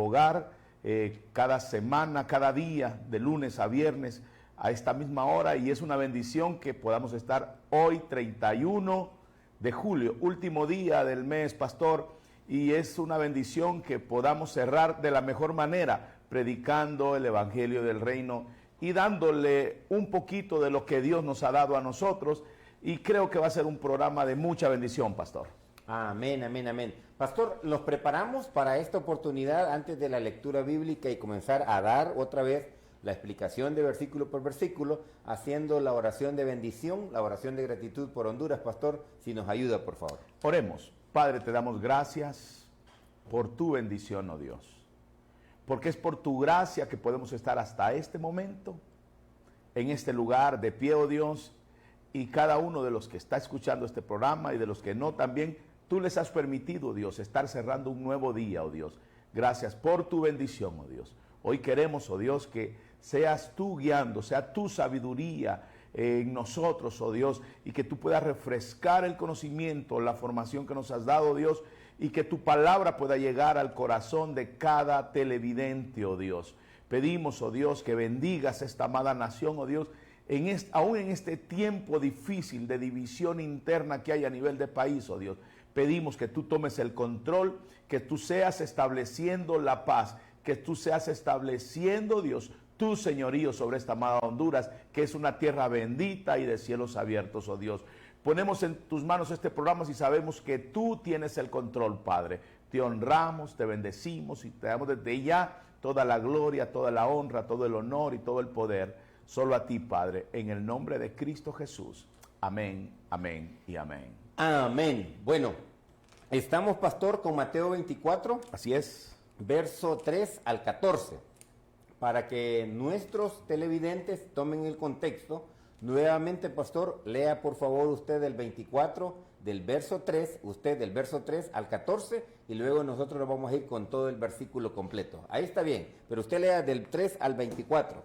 hogar cada semana, cada día, de lunes a viernes, a esta misma hora, y es una bendición que podamos estar hoy, 31 de julio, último día del mes, pastor, y es una bendición que podamos cerrar de la mejor manera, predicando el Evangelio del Reino y dándole un poquito de lo que Dios nos ha dado a nosotros, y creo que va a ser un programa de mucha bendición, pastor. Amén, amén, amén. Pastor, nos preparamos para esta oportunidad antes de la lectura bíblica y comenzar a dar otra vez la explicación de versículo por versículo, haciendo la oración de bendición, la oración de gratitud por Honduras. Pastor, si nos ayuda, por favor. Oremos. Padre, te damos gracias por tu bendición, oh Dios, porque es por tu gracia que podemos estar hasta este momento, en este lugar de pie, oh Dios, y cada uno de los que está escuchando este programa y de los que no también, tú les has permitido, Dios, estar cerrando un nuevo día, oh Dios. Gracias por tu bendición, oh Dios. Hoy queremos, oh Dios, que seas tú guiando, sea tu sabiduría en nosotros, oh Dios, y que tú puedas refrescar el conocimiento, la formación que nos has dado, Dios, y que tu palabra pueda llegar al corazón de cada televidente, oh Dios. Pedimos, oh Dios, que bendigas esta amada nación, oh Dios, aún en este tiempo difícil de división interna que hay a nivel de país, oh Dios. Pedimos que tú tomes el control, que tú seas estableciendo la paz, que tú seas estableciendo, Dios, tu señorío sobre esta amada Honduras, que es una tierra bendita y de cielos abiertos, oh Dios. Ponemos en tus manos este programa y sabemos que tú tienes el control, Padre. Te honramos, te bendecimos y te damos desde ya toda la gloria, toda la honra, todo el honor y todo el poder. Solo a ti, Padre, en el nombre de Cristo Jesús. Amén, amén y amén. Amén. Bueno, estamos, pastor, con Mateo 24. Así es. Verso 3 al 14. Para que nuestros televidentes tomen el contexto, nuevamente, pastor, lea por favor usted el 24 del verso 3, usted del verso 3 al 14, y luego nosotros nos vamos a ir con todo el versículo completo. Ahí está bien, pero usted lea del 3 al 24,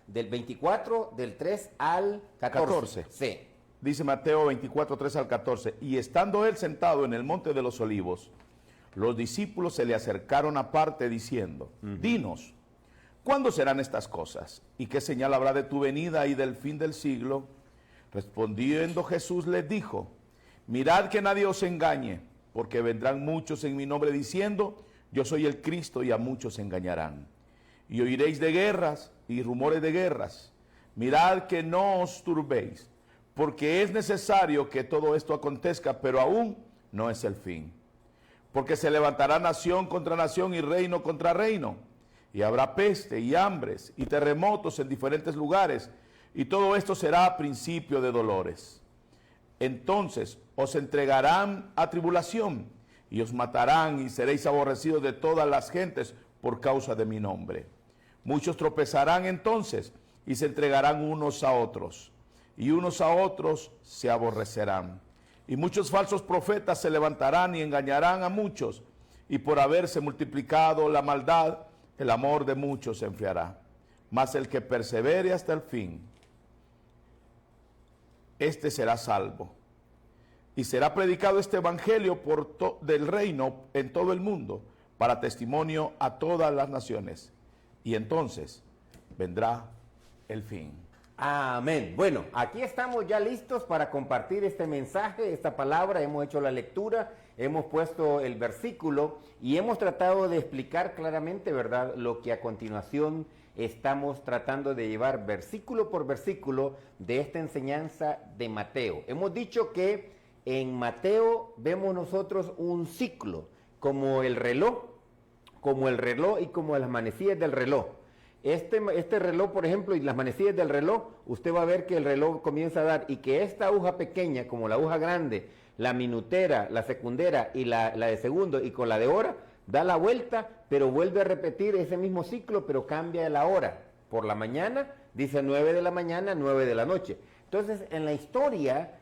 del 24, del 3 al 14. Sí. Dice Mateo 24, 3 al 14, y estando él sentado en el monte de los olivos, los discípulos se le acercaron aparte diciendo, dinos, ¿cuándo serán estas cosas? ¿Y qué señal habrá de tu venida y del fin del siglo? Respondiendo Jesús les dijo, mirad que nadie os engañe, porque vendrán muchos en mi nombre diciendo, yo soy el Cristo, y a muchos engañarán. Y oiréis de guerras y rumores de guerras. Mirad que no os turbéis, porque es necesario que todo esto acontezca, pero aún no es el fin. Porque se levantará nación contra nación y reino contra reino, y habrá peste y hambres y terremotos en diferentes lugares, y todo esto será principio de dolores. Entonces os entregarán a tribulación, y os matarán, y seréis aborrecidos de todas las gentes por causa de mi nombre. Muchos tropezarán entonces, y se entregarán unos a otros, y unos a otros se aborrecerán. Y muchos falsos profetas se levantarán y engañarán a muchos, y por haberse multiplicado la maldad, el amor de muchos se enfriará. Mas el que persevere hasta el fin, este será salvo. Y será predicado este evangelio del reino en todo el mundo, para testimonio a todas las naciones. Y entonces vendrá el fin. Amén. Bueno, aquí estamos ya listos para compartir este mensaje, esta palabra. Hemos hecho la lectura, hemos puesto el versículo y hemos tratado de explicar claramente, ¿verdad?, lo que a continuación estamos tratando de llevar versículo por versículo de esta enseñanza de Mateo. Hemos dicho que en Mateo vemos nosotros un ciclo, como el reloj y como las manecillas del reloj. Este reloj, por ejemplo, y las manecillas del reloj, usted va a ver que el reloj comienza a dar, y que esta aguja pequeña, como la aguja grande, la minutera, la secundera y la de segundo, y con la de hora, da la vuelta, pero vuelve a repetir ese mismo ciclo, pero cambia la hora. Por la mañana, dice 9 de la mañana, 9 de la noche. Entonces, en la historia,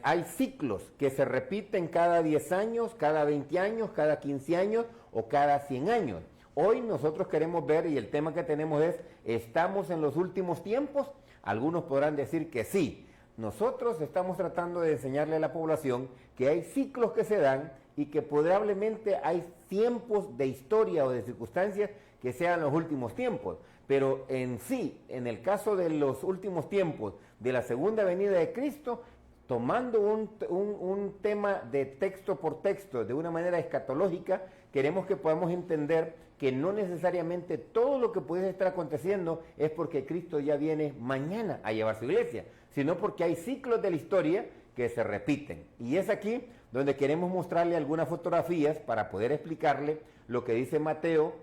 hay ciclos que se repiten cada 10 años, cada 20 años, cada 15 años o cada 100 años. Hoy nosotros queremos ver, y el tema que tenemos es, ¿estamos en los últimos tiempos? Algunos podrán decir que sí. Nosotros estamos tratando de enseñarle a la población que hay ciclos que se dan y que probablemente hay tiempos de historia o de circunstancias que sean los últimos tiempos. Pero en sí, en el caso de los últimos tiempos de la segunda venida de Cristo, tomando un tema de texto por texto, de una manera escatológica, queremos que podamos entender que no necesariamente todo lo que puede estar aconteciendo es porque Cristo ya viene mañana a llevar su iglesia, sino porque hay ciclos de la historia que se repiten. Y es aquí donde queremos mostrarle algunas fotografías para poder explicarle lo que dice Mateo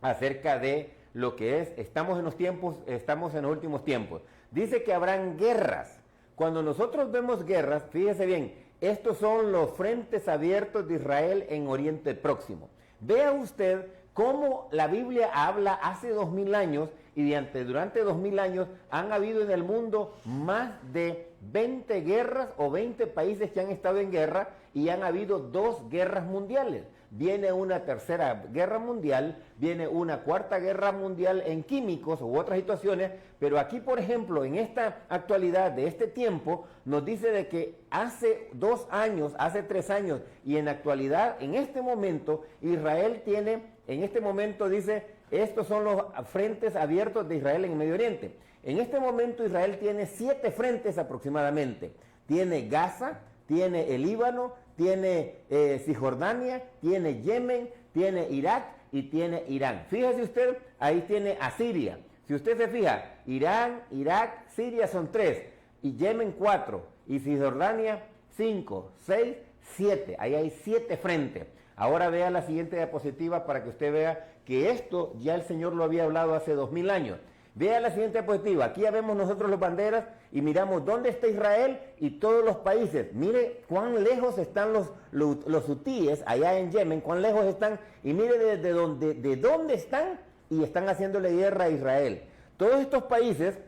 acerca de lo que es, estamos en los últimos tiempos. Dice que habrán guerras. Cuando nosotros vemos guerras, fíjese bien, estos son los frentes abiertos de Israel en Oriente Próximo. Vea usted cómo la Biblia habla hace 2000 años y durante 2000 años han habido en el mundo más de 20 guerras o 20 países que han estado en guerra y han habido 2 guerras mundiales. Viene una tercera guerra mundial, viene una cuarta guerra mundial en químicos u otras situaciones, pero aquí, por ejemplo, en esta actualidad de este tiempo, nos dice de que hace 2 años, hace 3 años, y en actualidad, en este momento, Israel tiene, en este momento dice, estos son los frentes abiertos de Israel en el Medio Oriente. En este momento Israel tiene 7 frentes aproximadamente. Tiene Gaza, tiene el Líbano, tiene Cisjordania, tiene Yemen, tiene Irak y tiene Irán. Fíjese usted, ahí tiene a Siria. Si usted se fija, Irán, Irak, Siria son 3, y Yemen 4, y Cisjordania 5, 6, 7. Ahí hay 7 frentes. Ahora vea la siguiente diapositiva para que usted vea que esto ya el Señor lo había hablado hace 2000 años. Vea la siguiente diapositiva. Aquí ya vemos nosotros las banderas y miramos dónde está Israel y todos los países. Mire cuán lejos están los hutíes allá en Yemen, cuán lejos están, y mire de dónde están y están haciéndole guerra a Israel. Todos estos países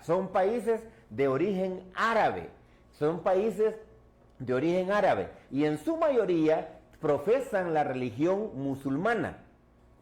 son países de origen árabe, y en su mayoría profesan la religión musulmana.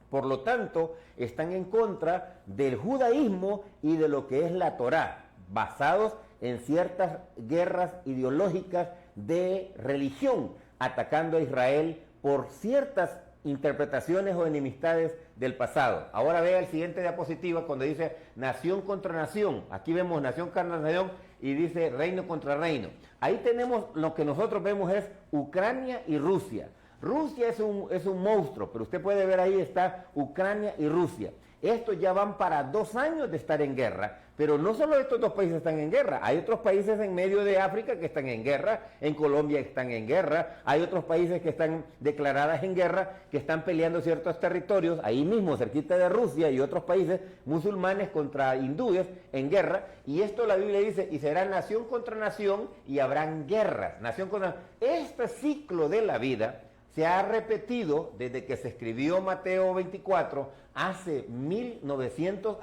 Por lo tanto, están en contra del judaísmo y de lo que es la Torá, basados en ciertas guerras ideológicas de religión, atacando a Israel por ciertas interpretaciones o enemistades del pasado. Ahora vea el siguiente diapositiva cuando dice nación contra nación. Aquí vemos nación contra nación y dice reino contra reino. Ahí tenemos lo que nosotros vemos es Ucrania y Rusia. Rusia es un monstruo, pero usted puede ver ahí está Ucrania y Rusia. Estos ya van para 2 años de estar en guerra, pero no solo estos 2 países están en guerra, hay otros países en medio de África que están en guerra, en Colombia están en guerra, hay otros países que están declaradas en guerra, que están peleando ciertos territorios, ahí mismo cerquita de Rusia y otros países musulmanes contra hindúes en guerra, y esto la Biblia dice, y será nación contra nación y habrán guerras, nación contra nación. Este ciclo de la vida se ha repetido desde que se escribió Mateo 24, hace 1900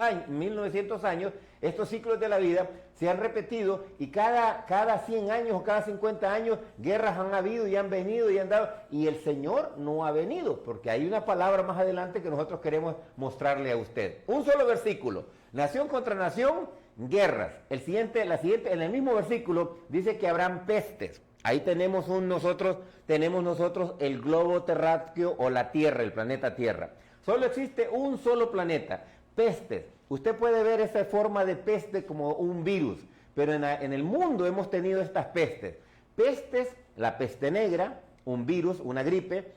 años, estos ciclos de la vida se han repetido y cada 100 años o cada 50 años guerras han habido y han venido y han dado, y el Señor no ha venido, porque hay una palabra más adelante que nosotros queremos mostrarle a usted. Un solo versículo, nación contra nación, guerras. En el mismo versículo dice que habrán pestes. Ahí tenemos nosotros el globo terráqueo o la Tierra, el planeta Tierra. Solo existe un solo planeta, pestes. Usted puede ver esa forma de peste como un virus, pero en el mundo hemos tenido estas pestes. Pestes, la peste negra, un virus, una gripe,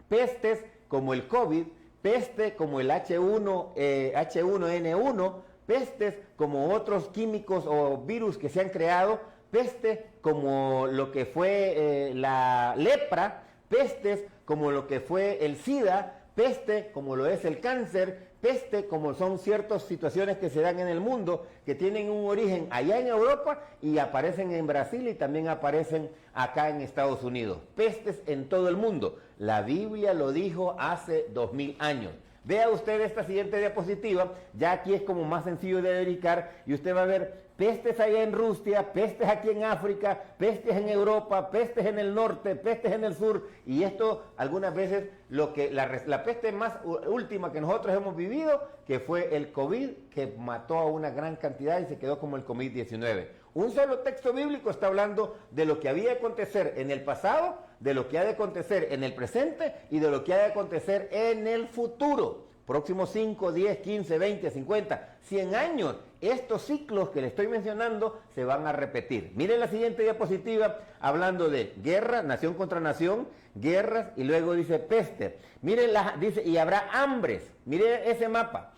pestes como el COVID, peste como el H1N1, pestes como otros químicos o virus que se han creado, peste como lo que fue la lepra, pestes como lo que fue el SIDA, peste como lo es el cáncer, peste como son ciertas situaciones que se dan en el mundo, que tienen un origen allá en Europa y aparecen en Brasil y también aparecen acá en Estados Unidos. Pestes en todo el mundo. La Biblia lo dijo hace 2000 años. Vea usted esta siguiente diapositiva, ya aquí es como más sencillo de dedicar y usted va a ver pestes allá en Rusia, pestes aquí en África, pestes en Europa, pestes en el norte, pestes en el sur, y esto algunas veces la peste más última que nosotros hemos vivido, que fue el COVID, que mató a una gran cantidad y se quedó como el COVID-19. Un solo texto bíblico está hablando de lo que había de acontecer en el pasado, de lo que ha de acontecer en el presente y de lo que ha de acontecer en el futuro. Próximos 5, 10, 15, 20, 50, 100 años. Estos ciclos que le estoy mencionando se van a repetir. Miren la siguiente diapositiva hablando de guerra, nación contra nación, guerras y luego dice peste. Miren, dice, y habrá hambres. Miren ese mapa.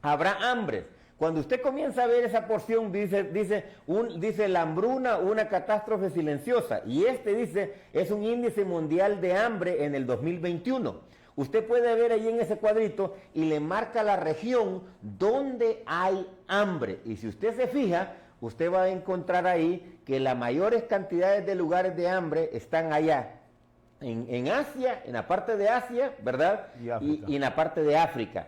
Habrá hambres. Cuando usted comienza a ver esa porción, dice la hambruna, una catástrofe silenciosa. Y dice, es un índice mundial de hambre en el 2021. Usted puede ver ahí en ese cuadrito y le marca la región donde hay hambre. Y si usted se fija, usted va a encontrar ahí que las mayores cantidades de lugares de hambre están allá. En Asia, en la parte de Asia, ¿verdad? Y en la parte de África.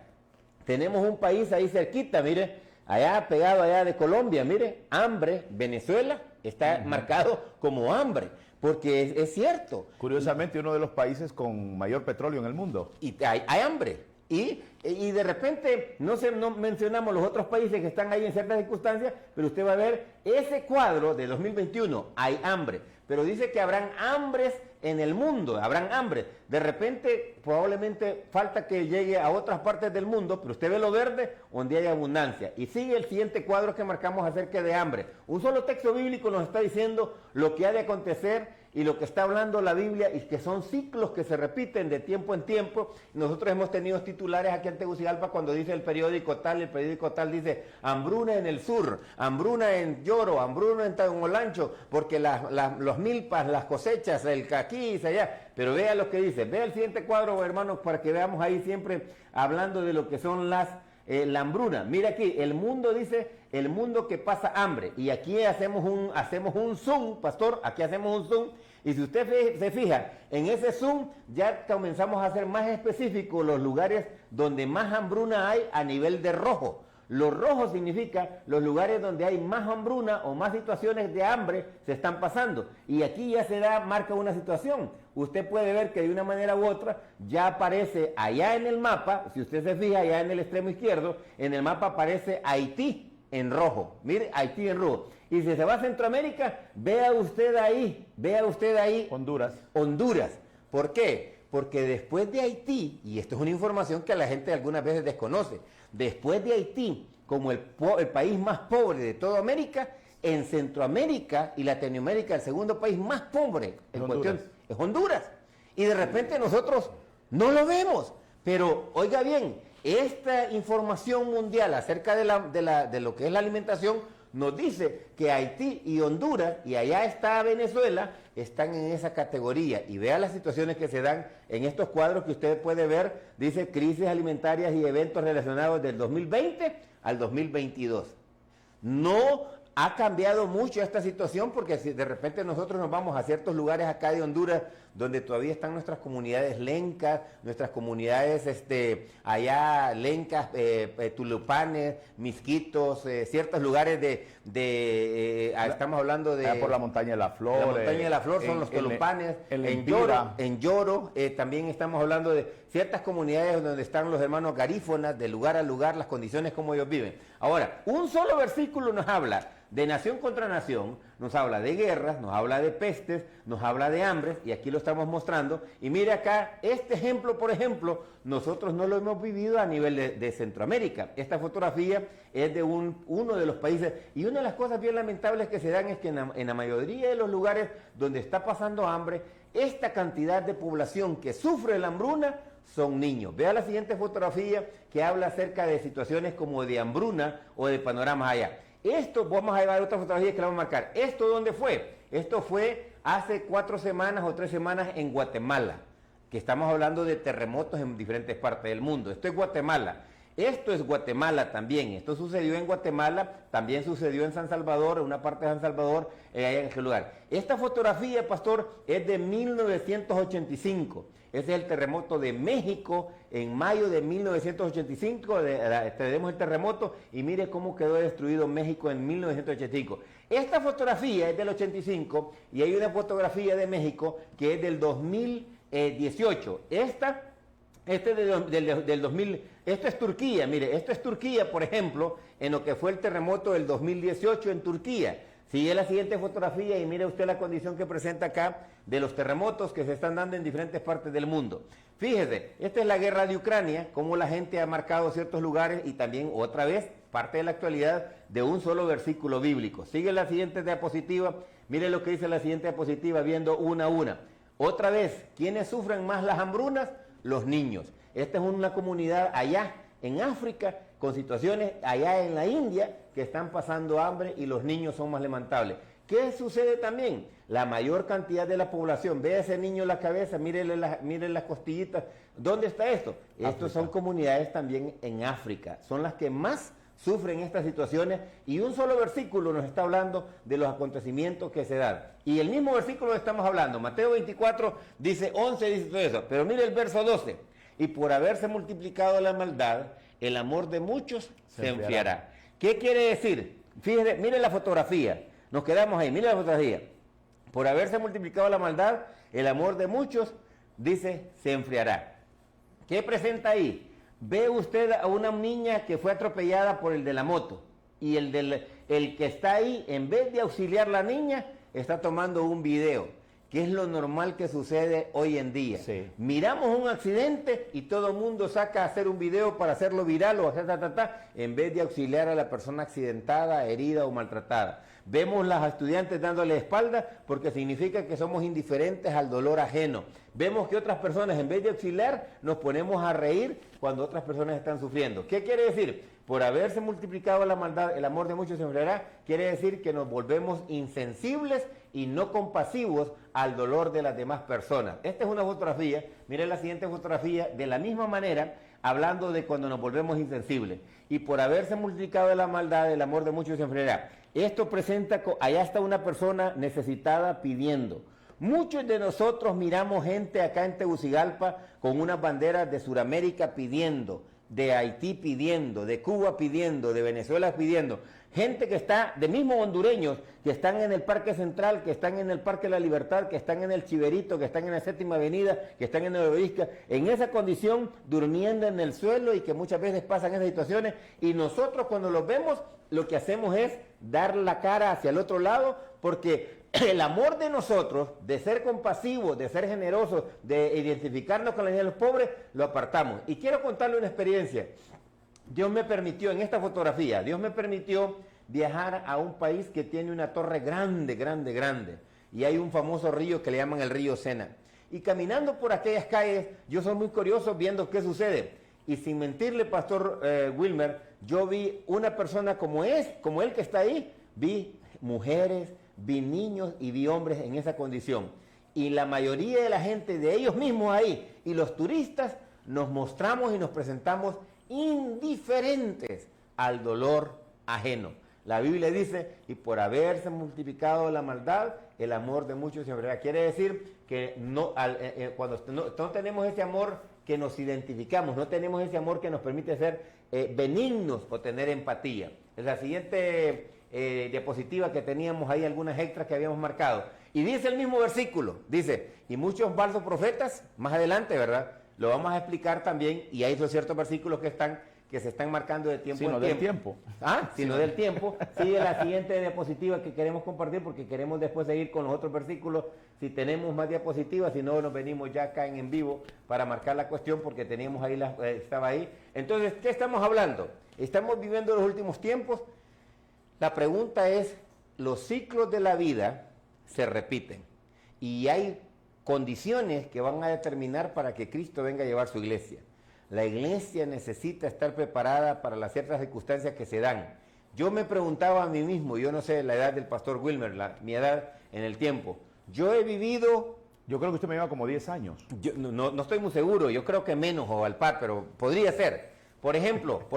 Tenemos un país ahí cerquita, mire, allá pegado allá de Colombia, mire, hambre, Venezuela está marcado como hambre, porque es cierto. Curiosamente, uno de los países con mayor petróleo en el mundo. Y hay hambre. Y de repente no mencionamos los otros países que están ahí en ciertas circunstancias, pero usted va a ver ese cuadro de 2021, hay hambre. Pero dice que habrán hambres en el mundo, habrán hambre. De repente, probablemente falta que llegue a otras partes del mundo, pero usted ve lo verde donde hay abundancia. Y sigue el siguiente cuadro que marcamos acerca de hambre. Un solo texto bíblico nos está diciendo lo que ha de acontecer y lo que está hablando la Biblia, y que son ciclos que se repiten de tiempo en tiempo. Nosotros hemos tenido titulares aquí en Tegucigalpa cuando dice el periódico tal dice hambruna en el sur, hambruna en Lloro, hambruna en Tagolancho, porque los milpas, las cosechas, el caquí, allá. Pero vea lo que dice, vea el siguiente cuadro, hermanos, para que veamos ahí siempre hablando de lo que son la hambruna. Mira aquí, el mundo dice, el mundo que pasa hambre. Y aquí hacemos un zoom, pastor, aquí hacemos un zoom. Y si usted se fija, en ese zoom ya comenzamos a hacer más específicos los lugares donde más hambruna hay a nivel de rojo. Lo rojo significa los lugares donde hay más hambruna o más situaciones de hambre se están pasando. Y aquí ya marca una situación. Usted puede ver que de una manera u otra ya aparece allá en el mapa, si usted se fija allá en el extremo izquierdo, en el mapa aparece Haití en rojo. Mire, Haití en rojo. Y si se va a Centroamérica, vea usted ahí. Honduras. ¿Por qué? Porque después de Haití, y esto es una información que la gente algunas veces desconoce, después de Haití, como el país más pobre de toda América, en Centroamérica y Latinoamérica el segundo país más pobre en cuestión es Honduras. Y de repente nosotros no lo vemos. Pero oiga bien, esta información mundial acerca de lo que es la alimentación nos dice que Haití y Honduras, y allá está Venezuela, están en esa categoría. Y vea las situaciones que se dan en estos cuadros que usted puede ver. Dice crisis alimentarias y eventos relacionados del 2020 al 2022. No ha cambiado mucho esta situación, porque si de repente nosotros nos vamos a ciertos lugares acá de Honduras donde todavía están nuestras comunidades lencas, nuestras comunidades allá lencas, tulupanes, misquitos, ciertos lugares estamos hablando de... por la montaña de la Flor. La montaña de la Flor son los tulupanes. En Lloro, también estamos hablando de ciertas comunidades donde están los hermanos garífonas, de lugar a lugar, las condiciones como ellos viven. Ahora, un solo versículo nos habla de nación contra nación, nos habla de guerras, nos habla de pestes, nos habla de hambres, y aquí lo estamos mostrando. Y mire acá, este ejemplo, por ejemplo, nosotros no lo hemos vivido a nivel de Centroamérica. Esta fotografía es de uno de los países, y una de las cosas bien lamentables que se dan es que en la mayoría de los lugares donde está pasando hambre, esta cantidad de población que sufre la hambruna son niños. Vea la siguiente fotografía que habla acerca de situaciones como de hambruna o de panoramas allá. Esto, vamos a llevar otra fotografía que la vamos a marcar. ¿Esto dónde fue? Esto fue hace 4 semanas o 3 semanas en Guatemala, que estamos hablando de terremotos en diferentes partes del mundo. Esto es Guatemala. Esto es Guatemala también. Esto sucedió en Guatemala, también sucedió en San Salvador, en una parte de San Salvador, allá en aquel lugar. Esta fotografía, pastor, es de 1985. Ese es el terremoto de México, en mayo de 1985, tenemos el terremoto, y mire cómo quedó destruido México en 1985. Esta fotografía es del 85, y hay una fotografía de México que es del 2018. Esta es del 2000, esto es Turquía, mire, esto es Turquía, por ejemplo, en lo que fue el terremoto del 2018 en Turquía. Sigue la siguiente fotografía y mire usted la condición que presenta acá de los terremotos que se están dando en diferentes partes del mundo. Fíjese, esta es la guerra de Ucrania, cómo la gente ha marcado ciertos lugares y también otra vez parte de la actualidad de un solo versículo bíblico. Sigue la siguiente diapositiva, mire lo que dice la siguiente diapositiva viendo una a una. Otra vez, ¿quiénes sufren más las hambrunas? Los niños. Esta es una comunidad allá en África, con situaciones allá en la India, que están pasando hambre y los niños son más lamentables. ¿Qué sucede también? La mayor cantidad de la población, ve a ese niño en la cabeza, mírele las costillitas. ¿Dónde está esto? Estos son comunidades también en África, son las que más sufren estas situaciones y un solo versículo nos está hablando de los acontecimientos que se dan. Y el mismo versículo que estamos hablando, Mateo 24, dice 11, dice todo eso. Pero mire el verso 12. Y por haberse multiplicado la maldad, el amor de muchos se enfriará. ¿Qué quiere decir? Fíjese, mire la fotografía. Nos quedamos ahí, mire la fotografía. Por haberse multiplicado la maldad, el amor de muchos, dice, se enfriará. ¿Qué presenta ahí? Ve usted a una niña que fue atropellada por el de la moto y el que está ahí, en vez de auxiliar a la niña, está tomando un video, que es lo normal que sucede hoy en día. Sí. Miramos un accidente y todo el mundo saca a hacer un video para hacerlo viral o hacer en vez de auxiliar a la persona accidentada, herida o maltratada. Vemos las estudiantes dándole espalda porque significa que somos indiferentes al dolor ajeno. Vemos que otras personas, en vez de auxiliar, nos ponemos a reír cuando otras personas están sufriendo. ¿Qué quiere decir? Por haberse multiplicado la maldad, el amor de muchos se enfriará, quiere decir que nos volvemos insensibles y no compasivos al dolor de las demás personas. Esta es una fotografía, miren la siguiente fotografía, de la misma manera, hablando de cuando nos volvemos insensibles. Y por haberse multiplicado la maldad, el amor de muchos se enfriará. Esto presenta, allá está una persona necesitada pidiendo. Muchos de nosotros miramos gente acá en Tegucigalpa con unas banderas de Sudamérica pidiendo, de Haití pidiendo, de Cuba pidiendo, de Venezuela pidiendo. Gente que está, de mismos hondureños, que están en el Parque Central, que están en el Parque de la Libertad, que están en el Chiverito, que están en la Séptima Avenida, que están en el Obelisca, en esa condición, durmiendo en el suelo y que muchas veces pasan esas situaciones. Y nosotros cuando los vemos, lo que hacemos es dar la cara hacia el otro lado, porque el amor de nosotros, de ser compasivos, de ser generosos, de identificarnos con la gente de los pobres, lo apartamos. Y quiero contarle una experiencia. Dios me permitió, en esta fotografía, Dios me permitió viajar a un país que tiene una torre grande, grande, grande. Y hay un famoso río que le llaman el río Sena. Y caminando por aquellas calles, yo soy muy curioso viendo qué sucede. Y sin mentirle, Pastor Wilmer, yo vi una persona como él que está ahí, vi mujeres, vi niños y vi hombres en esa condición. Y la mayoría de la gente, de ellos mismos ahí, y los turistas, nos mostramos y nos presentamos indiferentes al dolor ajeno. La Biblia dice, y por haberse multiplicado la maldad, el amor de muchos se enfriará. Quiere decir que cuando no tenemos ese amor que nos identificamos, no tenemos ese amor que nos permite ser benignos o tener empatía. En la siguiente diapositiva que teníamos ahí, algunas extras que habíamos marcado. Y dice el mismo versículo, dice, y muchos falsos profetas, más adelante, ¿verdad? Lo vamos a explicar también, y hay ciertos versículos que se están marcando de tiempo en tiempo. Sino del tiempo. Sigue la siguiente diapositiva que queremos compartir porque queremos después seguir con los otros versículos. Si tenemos más diapositivas, si no, nos venimos ya acá en vivo para marcar la cuestión porque teníamos ahí, estaba ahí. Entonces, ¿qué estamos hablando? Estamos viviendo los últimos tiempos. La pregunta es, los ciclos de la vida se repiten y hay condiciones que van a determinar para que Cristo venga a llevar su iglesia. La iglesia necesita estar preparada para las ciertas circunstancias que se dan. Yo me preguntaba a mí mismo, yo no sé la edad del pastor Wilmer, mi edad en el tiempo. Yo he vivido... Yo creo que usted me lleva como 10 años. Yo no estoy muy seguro, yo creo que menos o al par, pero podría ser. Por ejemplo,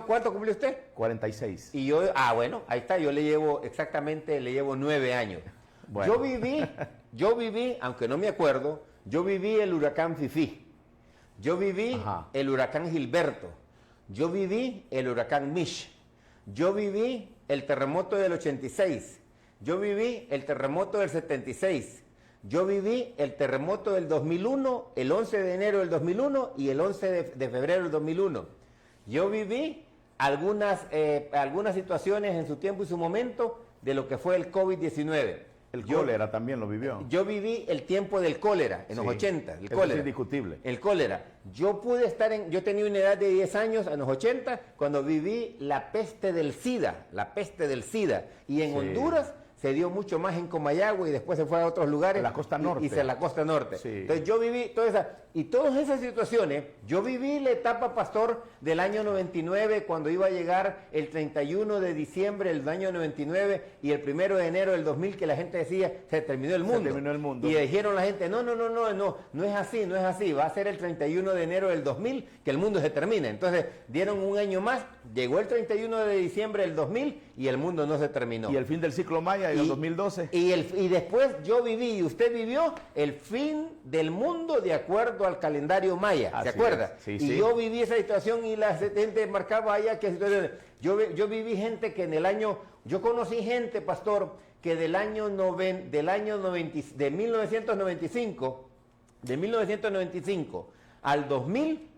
¿cuánto cumplió usted? 46. Y yo, bueno, ahí está, yo le llevo 9 años. Bueno. Yo viví, aunque no me acuerdo, yo viví el huracán Fifi. Yo viví el huracán Gilberto. Yo viví el huracán Mish. Yo viví el terremoto del 86. Yo viví el terremoto del 76. Yo viví el terremoto del 2001, el 11 de enero del 2001 y el 11 de febrero del 2001. Yo viví algunas situaciones en su tiempo y su momento de lo que fue el COVID-19. El cólera también lo vivió. Yo viví el tiempo del cólera, en los 80, el eso cólera. es indiscutible. El cólera. Yo pude estar yo tenía una edad de 10 años, en los 80, cuando viví la peste del SIDA, Y en Honduras se dio mucho más en Comayagua y después se fue a otros lugares. En la costa norte. Y la costa norte. Sí. Entonces yo viví todas esas situaciones. Yo viví la etapa, pastor, del año 99, cuando iba a llegar el 31 de diciembre del año 99 y el 1 de enero del 2000, que la gente decía, se terminó el mundo. Se terminó el mundo. Y dijeron la gente, no es así, va a ser el 31 de enero del 2000 que el mundo se termina. Entonces dieron un año más, llegó el 31 de diciembre del 2000 y el mundo no se terminó. Y el fin del ciclo maya en el 2012. Y después yo viví y usted vivió el fin del mundo de acuerdo al calendario maya, ¿se acuerda? Yo viví esa situación y la gente marcaba allá que situaciones. Yo viví gente que yo conocí gente, pastor, que de 1995 al 2000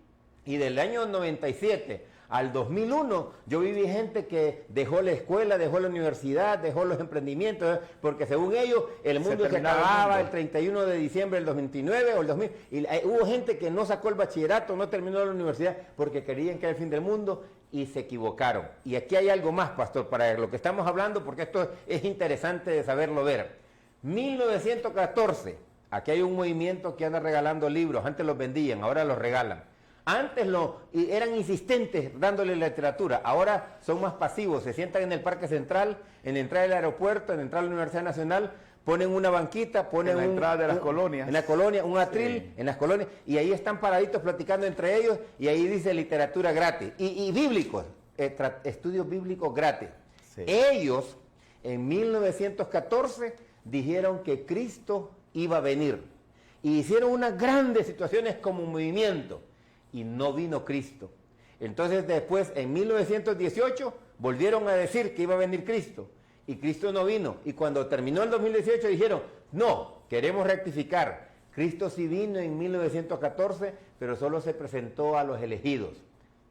y del año 97 al 2001, yo viví gente que dejó la escuela, dejó la universidad, dejó los emprendimientos, porque según ellos el mundo se acababa el 31 de diciembre del 2029 o el 2000. Y hubo gente que no sacó el bachillerato, no terminó la universidad porque creían que era el fin del mundo y se equivocaron. Y aquí hay algo más, pastor, para lo que estamos hablando, porque esto es interesante de saberlo ver. 1914, aquí hay un movimiento que anda regalando libros, antes los vendían, ahora los regalan. Antes eran insistentes dándole literatura, ahora son más pasivos, se sientan en el Parque Central, en la entrada del aeropuerto, en la entrada de la Universidad Nacional, ponen una banquita, ponen en la entrada de las colonias. En la colonia, un atril, en las colonias, y ahí están paraditos platicando entre ellos, y ahí dice literatura gratis, y bíblicos, estudios bíblicos gratis. Sí. Ellos, en 1914, dijeron que Cristo iba a venir, y hicieron unas grandes situaciones como movimiento, y no vino Cristo. Entonces después, en 1918, volvieron a decir que iba a venir Cristo, y Cristo no vino. Y cuando terminó el 2018 dijeron, no, queremos rectificar. Cristo sí vino en 1914, pero solo se presentó a los elegidos.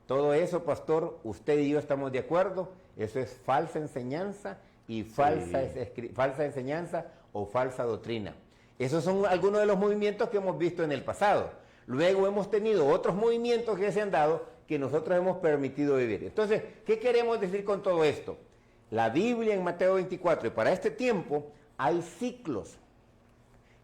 Todo eso, pastor, usted y yo estamos de acuerdo, eso es falsa enseñanza y falsa enseñanza o falsa doctrina. Esos son algunos de los movimientos que hemos visto en el pasado. Luego hemos tenido otros movimientos que se han dado que nosotros hemos permitido vivir. Entonces, ¿qué queremos decir con todo esto? La Biblia en Mateo 24, y para este tiempo hay ciclos.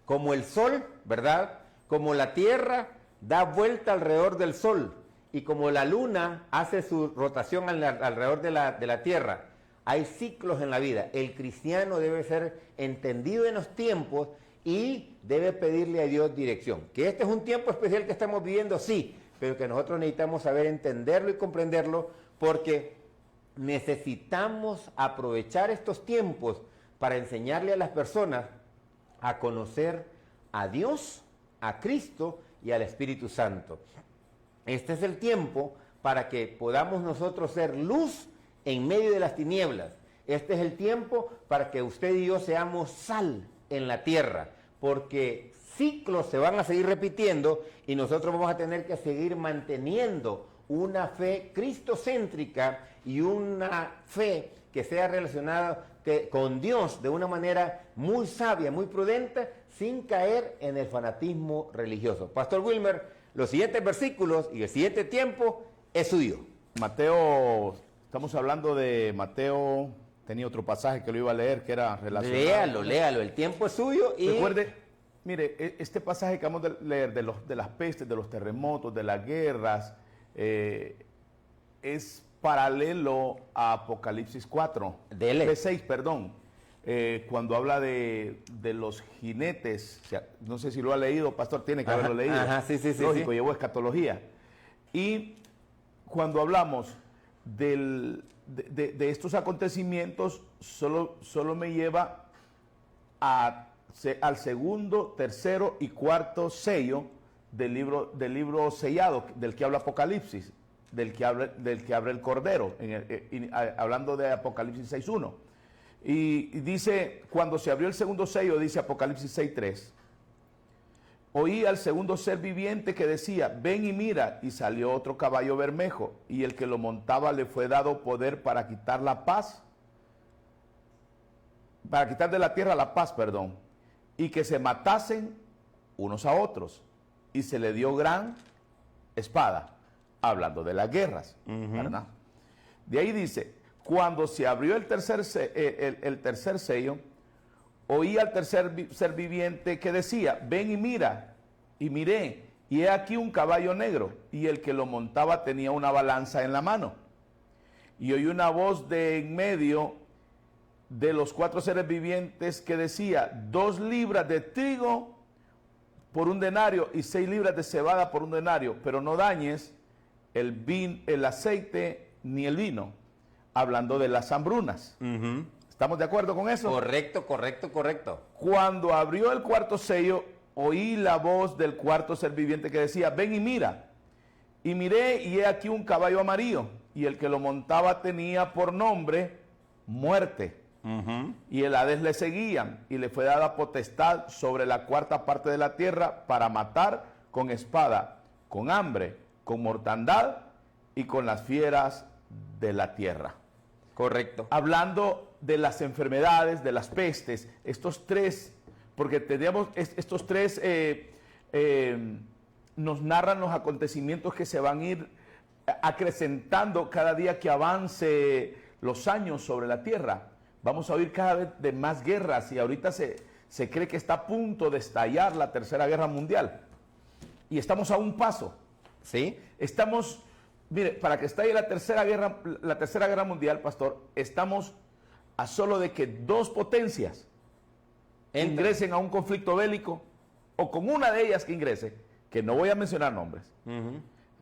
Como el sol, ¿verdad? Como la tierra da vuelta alrededor del sol y como la luna hace su rotación alrededor de la tierra. Hay ciclos en la vida. El cristiano debe ser entendido en los tiempos y debe pedirle a Dios dirección. Que este es un tiempo especial que estamos viviendo, sí, pero que nosotros necesitamos saber entenderlo y comprenderlo porque necesitamos aprovechar estos tiempos para enseñarle a las personas a conocer a Dios, a Cristo y al Espíritu Santo. Este es el tiempo para que podamos nosotros ser luz en medio de las tinieblas. Este es el tiempo para que usted y yo seamos sal en la tierra, porque ciclos se van a seguir repitiendo y nosotros vamos a tener que seguir manteniendo una fe cristocéntrica y una fe que sea relacionada con Dios de una manera muy sabia, muy prudente, sin caer en el fanatismo religioso. Pastor Wilmer, los siguientes versículos y el siguiente tiempo es suyo. Mateo, estamos hablando de Mateo. Tenía otro pasaje que lo iba a leer que era relacionado. Léalo, el tiempo es suyo y... Recuerde, mire, este pasaje que vamos a leer de las pestes, de los terremotos, de las guerras, es paralelo a Apocalipsis 4. Dele. 6, perdón. Cuando habla de los jinetes, o sea, no sé si lo ha leído, pastor, tiene que haberlo leído. Ajá, sí. Lógico, llevó escatología. Y cuando hablamos de estos acontecimientos, solo me lleva al segundo, tercero y cuarto sello del libro sellado, del que habla Apocalipsis, del que habla el Cordero, hablando de Apocalipsis 6.1. Y dice, cuando se abrió el segundo sello, dice Apocalipsis 6.3, oí al segundo ser viviente que decía, ven y mira, y salió otro caballo bermejo, y el que lo montaba le fue dado poder para quitar la paz para quitar de la tierra la paz, perdón, y que se matasen unos a otros, y se le dio gran espada, hablando de las guerras, ¿verdad? De ahí dice, cuando se abrió el tercer sello, oí al tercer ser viviente que decía, ven y mira, y miré, y he aquí un caballo negro, y el que lo montaba tenía una balanza en la mano. Y oí una voz de en medio de los 4 seres vivientes que decía, 2 libras de trigo por 1 denario y 6 libras de cebada por 1 denario, pero no dañes el aceite ni el vino, hablando de las hambrunas. ¿Estamos de acuerdo con eso? Correcto, correcto, correcto. Cuando abrió el cuarto sello, oí la voz del cuarto ser viviente que decía, ven y mira. Y miré, y he aquí un caballo amarillo, y el que lo montaba tenía por nombre Muerte. Y el Hades le seguían, y le fue dada potestad sobre la 4ª parte de la tierra para matar con espada, con hambre, con mortandad y con las fieras de la tierra. Correcto. Hablando de las enfermedades, de las pestes, estos 3, porque tenemos estos 3, nos narran los acontecimientos que se van a ir acrecentando cada día que avance los años sobre la tierra. Vamos a oír cada vez de más guerras, y ahorita se cree que está a punto de estallar la Tercera Guerra Mundial. Y estamos a un paso. ¿Sí? Estamos, mire, para que estalle la Tercera Guerra Mundial, pastor, estamos a solo de que 2 potencias ingresen a un conflicto bélico, o con una de ellas que ingrese, que no voy a mencionar nombres,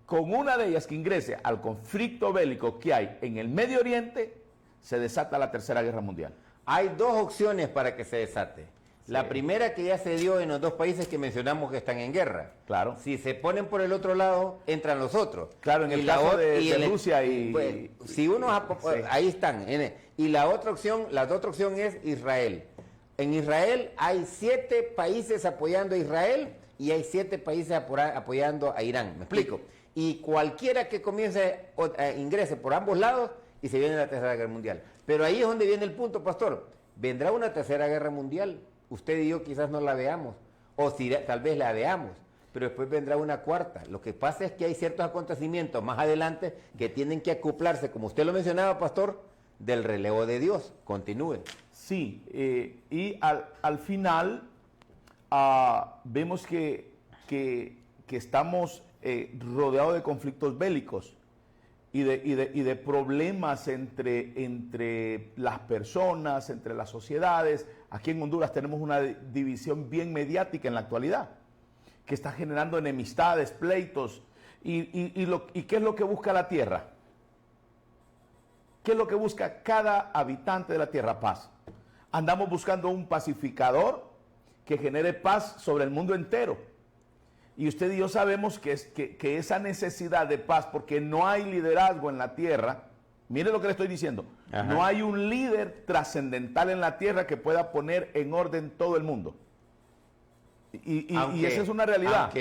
con una de ellas que ingrese al conflicto bélico que hay en el Medio Oriente, se desata la Tercera Guerra Mundial. Hay 2 opciones para que se desate. La Sí. primera, que ya se dio en los 2 países que mencionamos que están en guerra. Claro. Si se ponen por el otro lado, entran los otros. Claro, en el Y la caso o- de y en el- Rusia y... pues, si uno Sí. ahí están. Y la otra opción es Israel. En Israel hay 7 países apoyando a Israel y hay 7 países apoyando a Irán. ¿Me explico? Y cualquiera que ingrese por ambos lados, y se viene la Tercera Guerra Mundial. Pero ahí es donde viene el punto, pastor. Vendrá una Tercera Guerra Mundial. Usted y yo quizás no la veamos, o si tal vez la veamos, pero después vendrá una 4ª. Lo que pasa es que hay ciertos acontecimientos más adelante que tienen que acoplarse, como usted lo mencionaba, pastor, del relevo de Dios. Continúe. Sí, y al final vemos que estamos rodeados de conflictos bélicos y de problemas entre las personas, entre las sociedades. Aquí en Honduras tenemos una división bien mediática en la actualidad, que está generando enemistades, pleitos. ¿Y qué es lo que busca la tierra? ¿Qué es lo que busca cada habitante de la tierra? Paz. Andamos buscando un pacificador que genere paz sobre el mundo entero. Y usted y yo sabemos que esa necesidad de paz, porque no hay liderazgo en la tierra, mire lo que le estoy diciendo, Ajá. No hay un líder trascendental en la tierra que pueda poner en orden todo el mundo. Y esa es una realidad.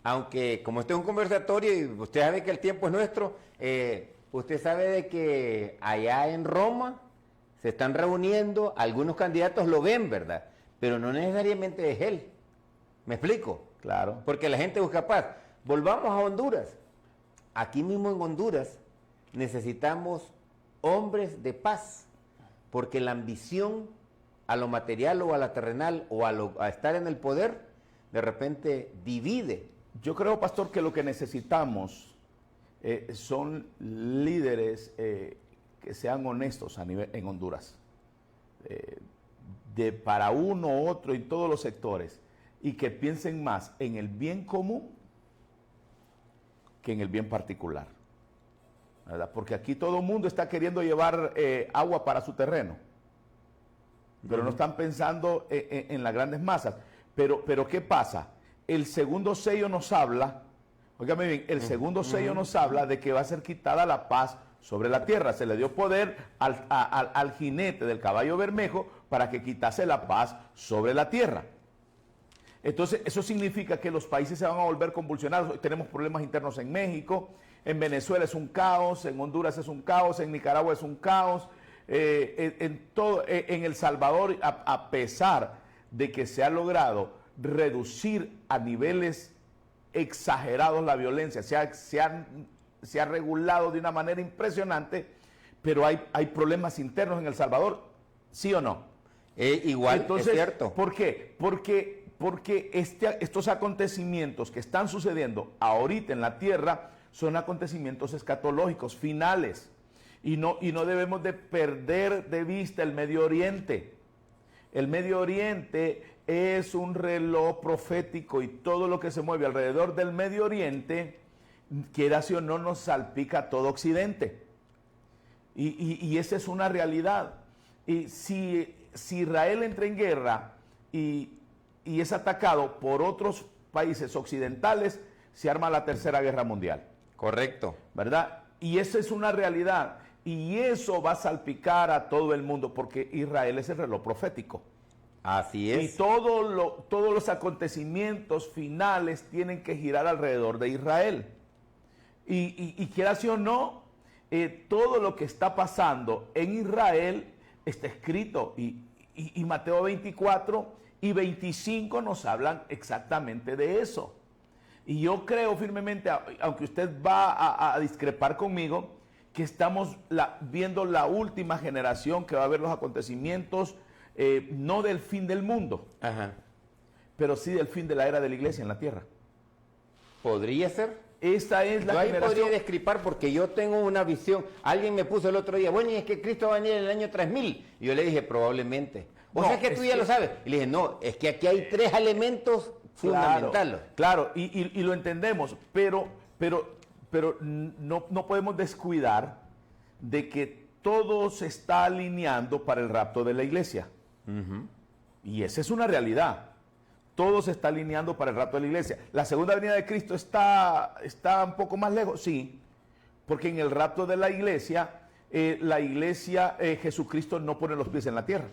Aunque como este es un conversatorio y usted sabe que el tiempo es nuestro, usted sabe de que allá en Roma se están reuniendo, algunos candidatos lo ven, ¿verdad? Pero no necesariamente es él. ¿Me explico? Claro. Porque la gente busca paz. Volvamos a Honduras. Aquí mismo en Honduras necesitamos hombres de paz, porque la ambición a lo material o a la terrenal o a estar en el poder, de repente divide. Yo creo, pastor, que lo que necesitamos son líderes que sean honestos en Honduras, para uno u otro en todos los sectores, y que piensen más en el bien común que en el bien particular, ¿verdad? Porque aquí todo el mundo está queriendo llevar agua para su terreno, pero no están pensando en las grandes masas. Pero ¿qué pasa? El segundo sello nos habla, óigame bien, el segundo sello nos habla de que va a ser quitada la paz sobre la tierra. Se le dio poder al jinete del caballo bermejo para que quitase la paz sobre la tierra. Entonces, eso significa que los países se van a volver convulsionados. Tenemos problemas internos en México, en Venezuela es un caos, en Honduras es un caos, en Nicaragua es un caos, en El Salvador, a pesar de que se ha logrado reducir a niveles exagerados la violencia, se ha regulado de una manera impresionante, pero hay problemas internos en El Salvador, ¿sí o no? Igual, Entonces, es cierto. ¿por qué? Porque estos acontecimientos que están sucediendo ahorita en la tierra son acontecimientos escatológicos, finales, y no debemos de perder de vista el Medio Oriente. El Medio Oriente es un reloj profético y todo lo que se mueve alrededor del Medio Oriente, quiera si o no, nos salpica a todo Occidente. Y esa es una realidad. Y si Israel entra en guerra y es atacado por otros países occidentales, se arma la Tercera Guerra Mundial. Correcto. ¿Verdad? Y esa es una realidad. Y eso va a salpicar a todo el mundo porque Israel es el reloj profético. Así es. Y todos los acontecimientos finales tienen que girar alrededor de Israel. Y quiera si o no, todo lo que está pasando en Israel está escrito. Y Mateo 24 y 25 nos hablan exactamente de eso. Y yo creo firmemente, aunque usted va a discrepar conmigo, que estamos viendo la última generación que va a ver los acontecimientos, no del fin del mundo, Ajá. pero sí del fin de la era de la iglesia en la tierra. ¿Podría ser? Esta es la Yo ahí generación. podría discrepar porque yo tengo una visión. Alguien me puso el otro día, bueno, y es que Cristo va a venir en el año 3000. Y yo le dije, probablemente. O No, sea que tú ya lo sabes. Y le dije, no, es que aquí hay tres elementos fundamentales. Claro, y lo entendemos, pero no podemos descuidar de que todo se está alineando para el rapto de la iglesia. Y esa es una realidad. Todo se está alineando para el rapto de la iglesia. La segunda venida de Cristo está un poco más lejos, sí, porque en el rapto de la iglesia, Jesucristo no pone los pies en la tierra.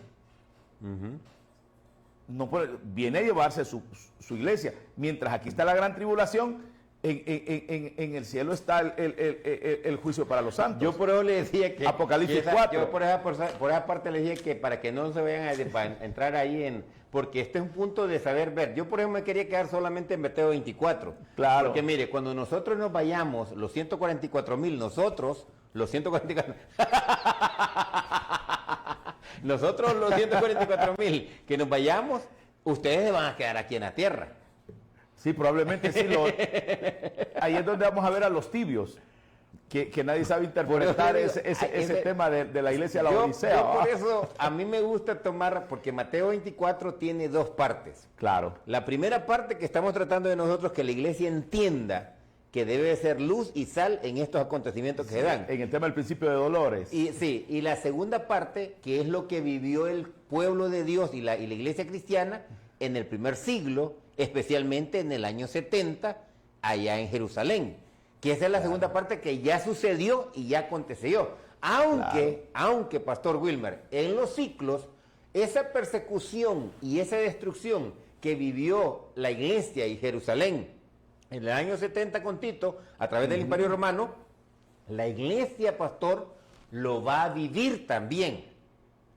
Viene a llevarse su iglesia. Mientras aquí está la gran tribulación, en el cielo está el juicio para los santos. Yo por eso le decía que... Apocalipsis 4. Yo por esa parte le dije que para que no se vayan a entrar ahí porque este es un punto de saber ver. Yo por ejemplo me quería quedar solamente en Mateo 24. Claro. Porque mire, cuando nosotros nos vayamos, los 144,000, nosotros los 144,000 que nos vayamos, ustedes van a quedar aquí en la tierra. Sí, probablemente sí. Ahí es donde vamos a ver a los tibios, que nadie sabe interpretar ese tema de la iglesia de la Odisea. Yo por eso a mí me gusta tomar, porque Mateo 24 tiene dos partes. Claro. La primera parte que estamos tratando de nosotros, que la iglesia entienda que debe ser luz y sal en estos acontecimientos que se dan. En el tema del principio de dolores. Y la segunda parte, que es lo que vivió el pueblo de Dios y la iglesia cristiana en el primer siglo, especialmente en el año 70, allá en Jerusalén. Que esa es la segunda parte que ya sucedió y ya aconteció. Aunque, Pastor Wilmer, en los ciclos, esa persecución y esa destrucción que vivió la iglesia y Jerusalén en el año 70 con Tito, a través del Imperio Romano, la iglesia, pastor, lo va a vivir también.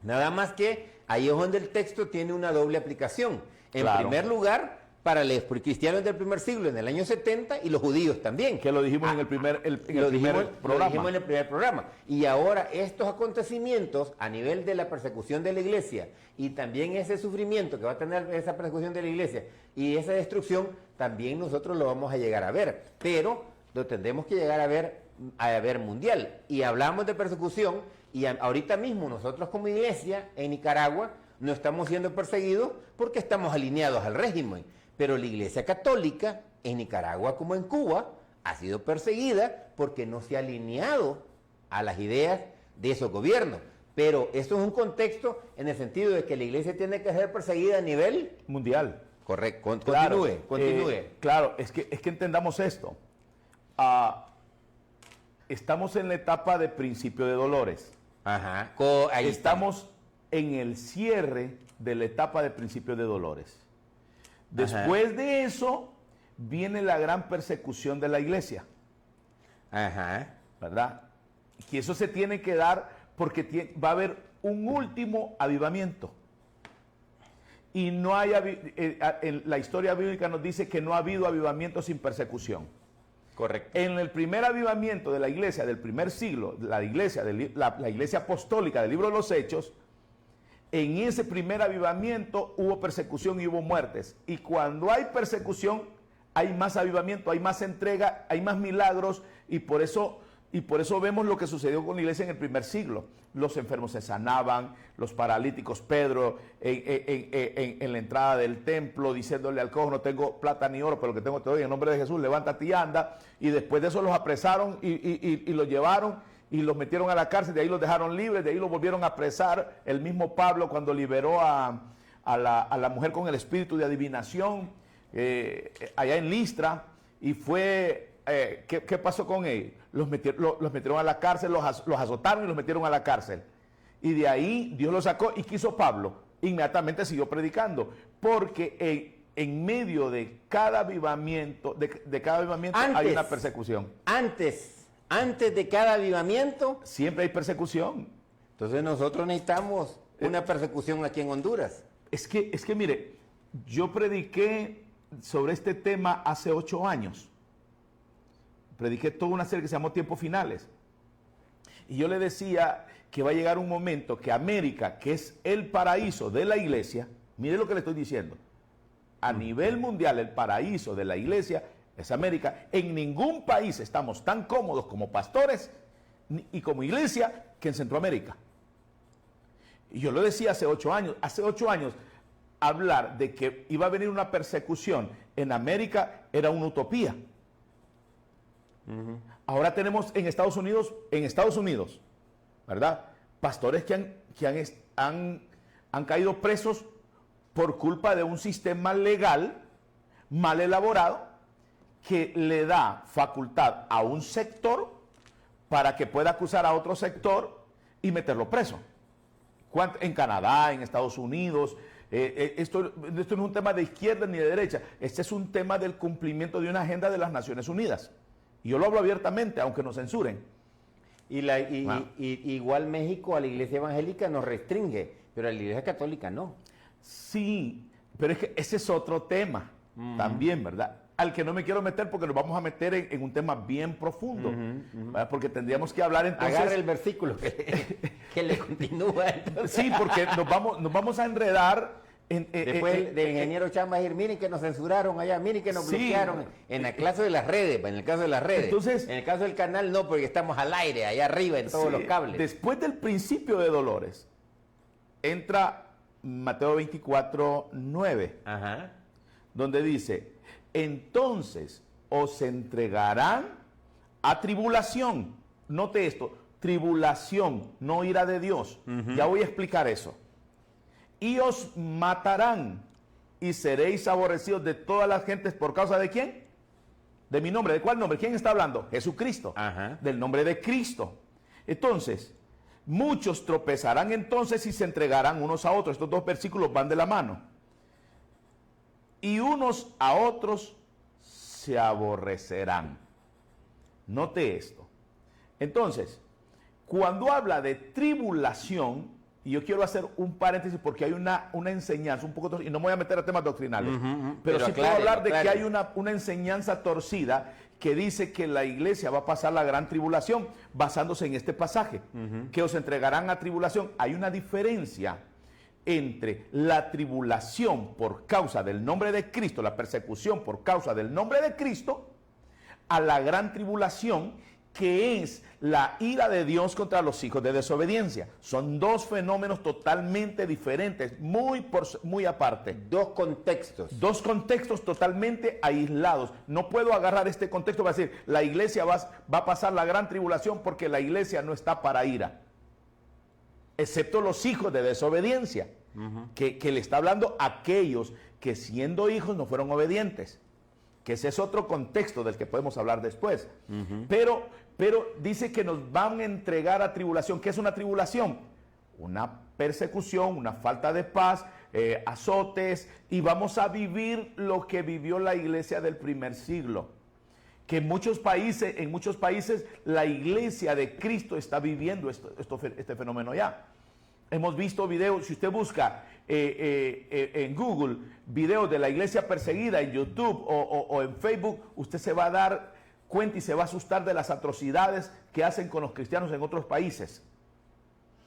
Nada más que ahí es donde el texto tiene una doble aplicación. En primer lugar, para los cristianos del primer siglo, en el año 70, y los judíos también. Que lo dijimos en el primer programa. Lo dijimos en el primer programa. Y ahora estos acontecimientos a nivel de la persecución de la iglesia y también ese sufrimiento que va a tener esa persecución de la iglesia y esa destrucción, también nosotros lo vamos a llegar a ver. Pero lo tendremos que llegar a ver mundial. Y hablamos de persecución y ahorita mismo nosotros como iglesia en Nicaragua no estamos siendo perseguidos porque estamos alineados al régimen. Pero la iglesia católica en Nicaragua como en Cuba ha sido perseguida porque no se ha alineado a las ideas de esos gobiernos. Pero eso es un contexto en el sentido de que la iglesia tiene que ser perseguida a nivel mundial. Correcto. Continúe. Claro, es que entendamos esto. Estamos en la etapa de principio de dolores. Ajá. Estamos en el cierre de la etapa de principio de dolores. Después de eso, viene la gran persecución de la iglesia. Ajá. ¿Verdad? Y eso se tiene que dar porque va a haber un último avivamiento. Y no hay, en la historia bíblica nos dice que no ha habido avivamiento sin persecución. Correcto. En el primer avivamiento de la iglesia del primer siglo, la iglesia apostólica del libro de los Hechos, en ese primer avivamiento hubo persecución y hubo muertes. Y cuando hay persecución, hay más avivamiento, hay más entrega, hay más milagros, y por eso vemos lo que sucedió con la iglesia en el primer siglo. Los enfermos se sanaban, los paralíticos, Pedro en la entrada del templo diciéndole al cojo: no tengo plata ni oro, pero lo que tengo te doy, en nombre de Jesús, levántate y anda. Y después de eso los apresaron y los llevaron y los metieron a la cárcel, de ahí los dejaron libres, de ahí los volvieron a apresar. El mismo Pablo, cuando liberó a la mujer con el espíritu de adivinación, allá en Listra, y fue... ¿qué pasó con ellos? Los metieron a la cárcel, los azotaron y los metieron a la cárcel. Y de ahí Dios los sacó. ¿Y qué hizo Pablo? Inmediatamente siguió predicando. Porque en medio de cada avivamiento, hay una persecución. Antes de cada avivamiento, siempre hay persecución. Entonces nosotros necesitamos una persecución aquí en Honduras. Es que mire, yo prediqué sobre este tema hace 8 años. Prediqué toda una serie que se llamó Tiempos Finales. Y yo le decía que va a llegar un momento que América, que es el paraíso de la iglesia, mire lo que le estoy diciendo, a nivel mundial el paraíso de la iglesia es América. En ningún país estamos tan cómodos como pastores y como iglesia que en Centroamérica. Y yo lo decía hace 8 años. Hace 8 años hablar de que iba a venir una persecución en América era una utopía. Ahora tenemos en Estados Unidos, ¿verdad? Pastores que han caído presos por culpa de un sistema legal mal elaborado que le da facultad a un sector para que pueda acusar a otro sector y meterlo preso. En Canadá, en Estados Unidos, esto no es un tema de izquierda ni de derecha, este es un tema del cumplimiento de una agenda de las Naciones Unidas. Y yo lo hablo abiertamente, aunque nos censuren. Igual México a la iglesia evangélica nos restringe, pero a la iglesia católica no. Sí, pero es que ese es otro tema también, ¿verdad? Al que no me quiero meter porque nos vamos a meter en un tema bien profundo. Porque tendríamos que hablar entonces... Agarra el versículo que le continúa. Entonces. Sí, porque nos vamos a enredar... Después del ingeniero Chamba decir: miren que nos censuraron allá, miren que nos bloquearon en el caso de las redes, en el caso de las redes. Entonces, en el caso del canal no, porque estamos al aire, allá arriba en todos los cables. Después del principio de dolores, entra Mateo 24:9, donde dice: entonces os entregarán a tribulación. Note esto, tribulación, no ira de Dios. Ya voy a explicar eso. Y os matarán y seréis aborrecidos de todas las gentes por causa de ¿quién? De mi nombre. ¿De cuál nombre? ¿Quién está hablando? Jesucristo. Del nombre de Cristo. Entonces, muchos tropezarán entonces y se entregarán unos a otros. Estos dos versículos van de la mano. Y unos a otros se aborrecerán. Note esto. Entonces, cuando habla de tribulación, y yo quiero hacer un paréntesis porque hay una enseñanza un poco, y no me voy a meter a temas doctrinales, pero sí puedo hablar de que hay una enseñanza torcida que dice que la iglesia va a pasar la gran tribulación basándose en este pasaje, que os entregarán a tribulación. Hay una diferencia entre la tribulación por causa del nombre de Cristo, la persecución por causa del nombre de Cristo, a la gran tribulación, que es la ira de Dios contra los hijos de desobediencia. Son dos fenómenos totalmente diferentes, muy aparte. Dos contextos. Dos contextos totalmente aislados. No puedo agarrar este contexto para decir, la iglesia va a pasar la gran tribulación porque la iglesia no está para ira. Excepto los hijos de desobediencia, que le está hablando a aquellos que siendo hijos no fueron obedientes. Que ese es otro contexto del que podemos hablar después. Pero dice que nos van a entregar a tribulación. ¿Qué es una tribulación? Una persecución, una falta de paz, azotes, y vamos a vivir lo que vivió la iglesia del primer siglo. que en muchos países la iglesia de Cristo está viviendo este fenómeno ya. Hemos visto videos, si usted busca en Google videos de la iglesia perseguida en YouTube o en Facebook, usted se va a dar cuenta y se va a asustar de las atrocidades que hacen con los cristianos en otros países.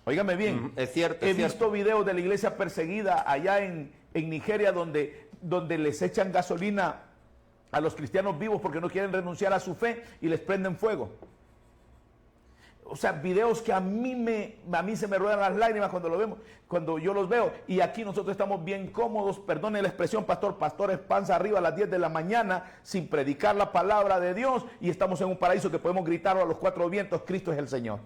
Óigame bien, es cierto. He visto videos de la iglesia perseguida allá en Nigeria donde les echan gasolina a los cristianos vivos porque no quieren renunciar a su fe y les prenden fuego. O sea, videos que a mí se me ruedan las lágrimas cuando yo los veo. Y aquí nosotros estamos bien cómodos, perdone la expresión, pastores panza arriba a las 10 de la mañana, sin predicar la palabra de Dios, y estamos en un paraíso que podemos gritar a los cuatro vientos, Cristo es el Señor.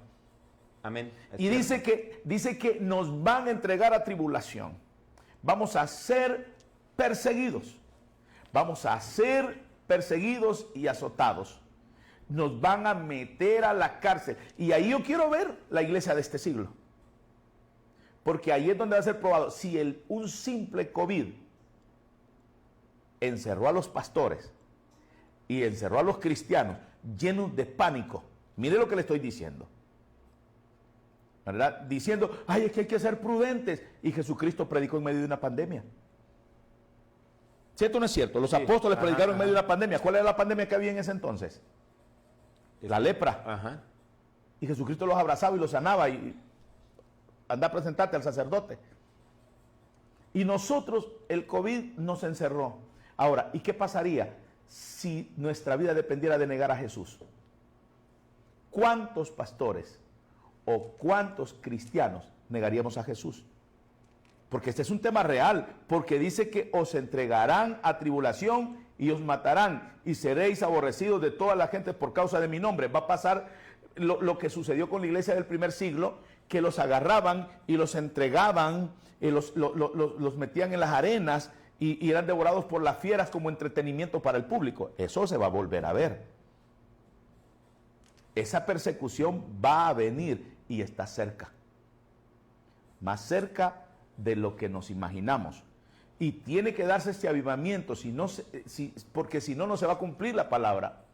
Amén. Y dice que nos van a entregar a tribulación. Vamos a ser perseguidos. Vamos a ser perseguidos y azotados. Nos van a meter a la cárcel. Y ahí yo quiero ver la iglesia de este siglo. Porque ahí es donde va a ser probado. Si un simple COVID encerró a los pastores y encerró a los cristianos llenos de pánico. Mire lo que le estoy diciendo. ¿Verdad? Diciendo, ay, es que hay que ser prudentes. Y Jesucristo predicó en medio de una pandemia. ¿Cierto o no es cierto? Los apóstoles predicaron en medio de una pandemia. ¿Cuál era la pandemia que había en ese entonces? La lepra. Ajá. Y Jesucristo los abrazaba y los sanaba y anda a presentarte al sacerdote. Y nosotros, el COVID nos encerró. Ahora, ¿y qué pasaría si nuestra vida dependiera de negar a Jesús? ¿Cuántos pastores o cuántos cristianos negaríamos a Jesús? Porque este es un tema real, porque dice que os entregarán a tribulación y os matarán y seréis aborrecidos de toda la gente por causa de mi nombre. Va a pasar lo que sucedió con la iglesia del primer siglo, que los agarraban y los entregaban, y los metían en las arenas y eran devorados por las fieras como entretenimiento para el público. Eso se va a volver a ver. Esa persecución va a venir y está cerca. Más cerca de lo que nos imaginamos. Y tiene que darse este avivamiento, porque si no, no se va a cumplir la palabra.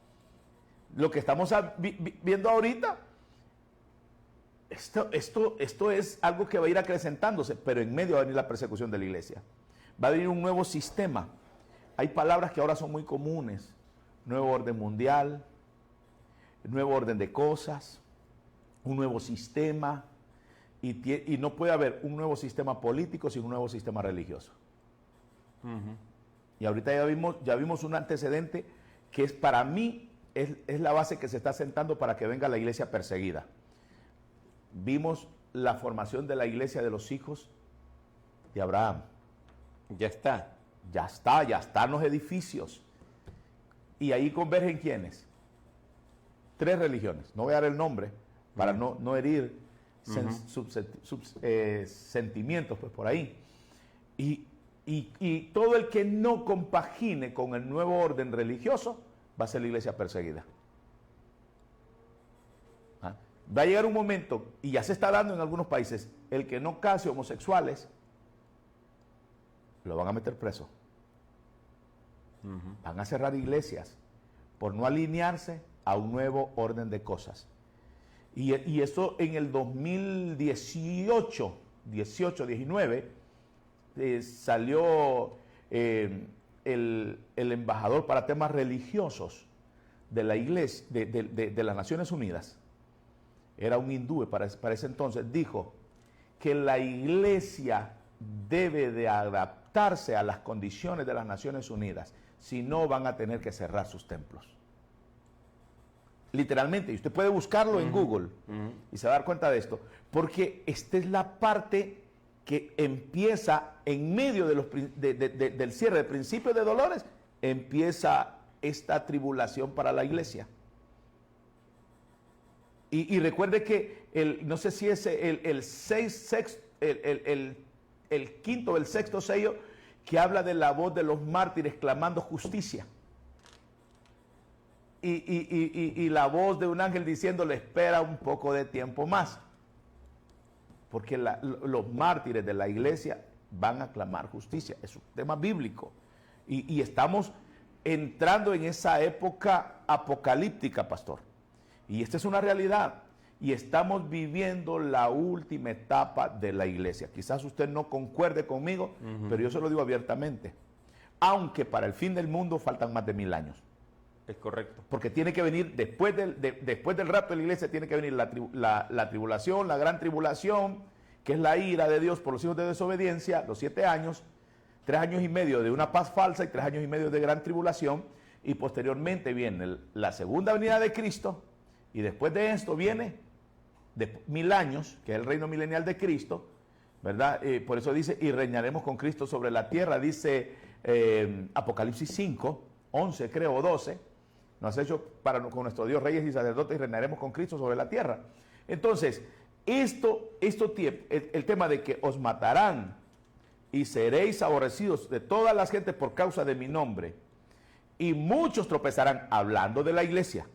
Lo que estamos viendo ahorita, esto es algo que va a ir acrecentándose, pero en medio va a venir la persecución de la iglesia. Va a venir un nuevo sistema. Hay palabras que ahora son muy comunes. Nuevo orden mundial, nuevo orden de cosas, un nuevo sistema. Y no puede haber un nuevo sistema político sin un nuevo sistema religioso. Y ahorita ya vimos un antecedente que es, para mí, es la base que se está sentando para que venga la iglesia perseguida. Vimos la formación de la iglesia de los hijos de Abraham. Ya está. Ya están los edificios. Y ahí convergen ¿quiénes? 3 religiones. No voy a dar el nombre para no herir sentimientos pues por ahí. Y todo el que no compagine con el nuevo orden religioso va a ser la iglesia perseguida. Va a llegar un momento, y ya se está dando en algunos países, el que no case homosexuales lo van a meter preso. Van a cerrar iglesias por no alinearse a un nuevo orden de cosas. Y eso en el 2018, 19, salió el embajador para temas religiosos de la iglesia, de las Naciones Unidas. Era un hindú para ese entonces. Dijo que la iglesia debe de adaptarse a las condiciones de las Naciones Unidas, si no van a tener que cerrar sus templos. Literalmente, y usted puede buscarlo en Google y se va a dar cuenta de esto, porque esta es la parte que empieza en medio del cierre, del principio de dolores, empieza esta tribulación para la iglesia. Y recuerde que no sé si es el quinto o el sexto sello, que habla de la voz de los mártires clamando justicia. Y la voz de un ángel diciéndole, espera un poco de tiempo más. Porque los mártires de la iglesia van a clamar justicia. Es un tema bíblico. Y estamos entrando en esa época apocalíptica, pastor. Y esta es una realidad. Y estamos viviendo la última etapa de la iglesia. Quizás usted no concuerde conmigo, pero yo se lo digo abiertamente. Aunque para el fin del mundo faltan más de 1000 años. Es correcto. Porque tiene que venir, después del rapto de la iglesia, tiene que venir la tribulación, la gran tribulación, que es la ira de Dios por los hijos de desobediencia, los 7 años, 3 años y medio de una paz falsa y 3 años y medio de gran tribulación, y posteriormente viene la segunda venida de Cristo, y después de esto viene de 1000 años, que es el reino milenial de Cristo, ¿verdad? Por eso dice, y reinaremos con Cristo sobre la tierra, dice Apocalipsis 5, 11 creo, o 12, nos ha hecho con nuestro Dios reyes y sacerdotes y reinaremos con Cristo sobre la tierra. Entonces, el tema de que os matarán y seréis aborrecidos de todas las gentes por causa de mi nombre, y muchos tropezarán, hablando de la iglesia.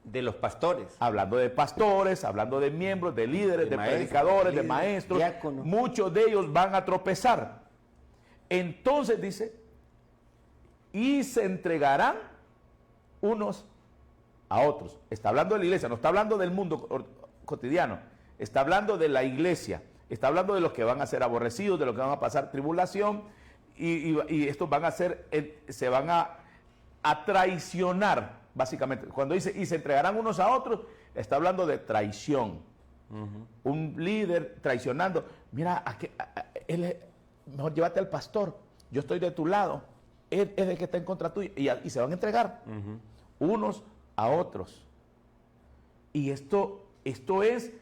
De los pastores. Hablando de pastores, hablando de miembros, de líderes, de maestros, predicadores, líderes, de maestros. diáconos. Muchos de ellos van a tropezar. Entonces dice, y se entregarán unos a otros. Está hablando de la iglesia, no está hablando del mundo cotidiano. Está hablando de la iglesia. Está hablando de los que van a ser aborrecidos, de los que van a pasar tribulación. Y estos van a ser, se van a traicionar. Básicamente, cuando dice, y se entregarán unos a otros, está hablando de traición. Un líder traicionando. Mira, mejor llévate al pastor. Yo estoy de tu lado. Él es el que está en contra tuya. Y se van a entregar unos a otros. Y esto es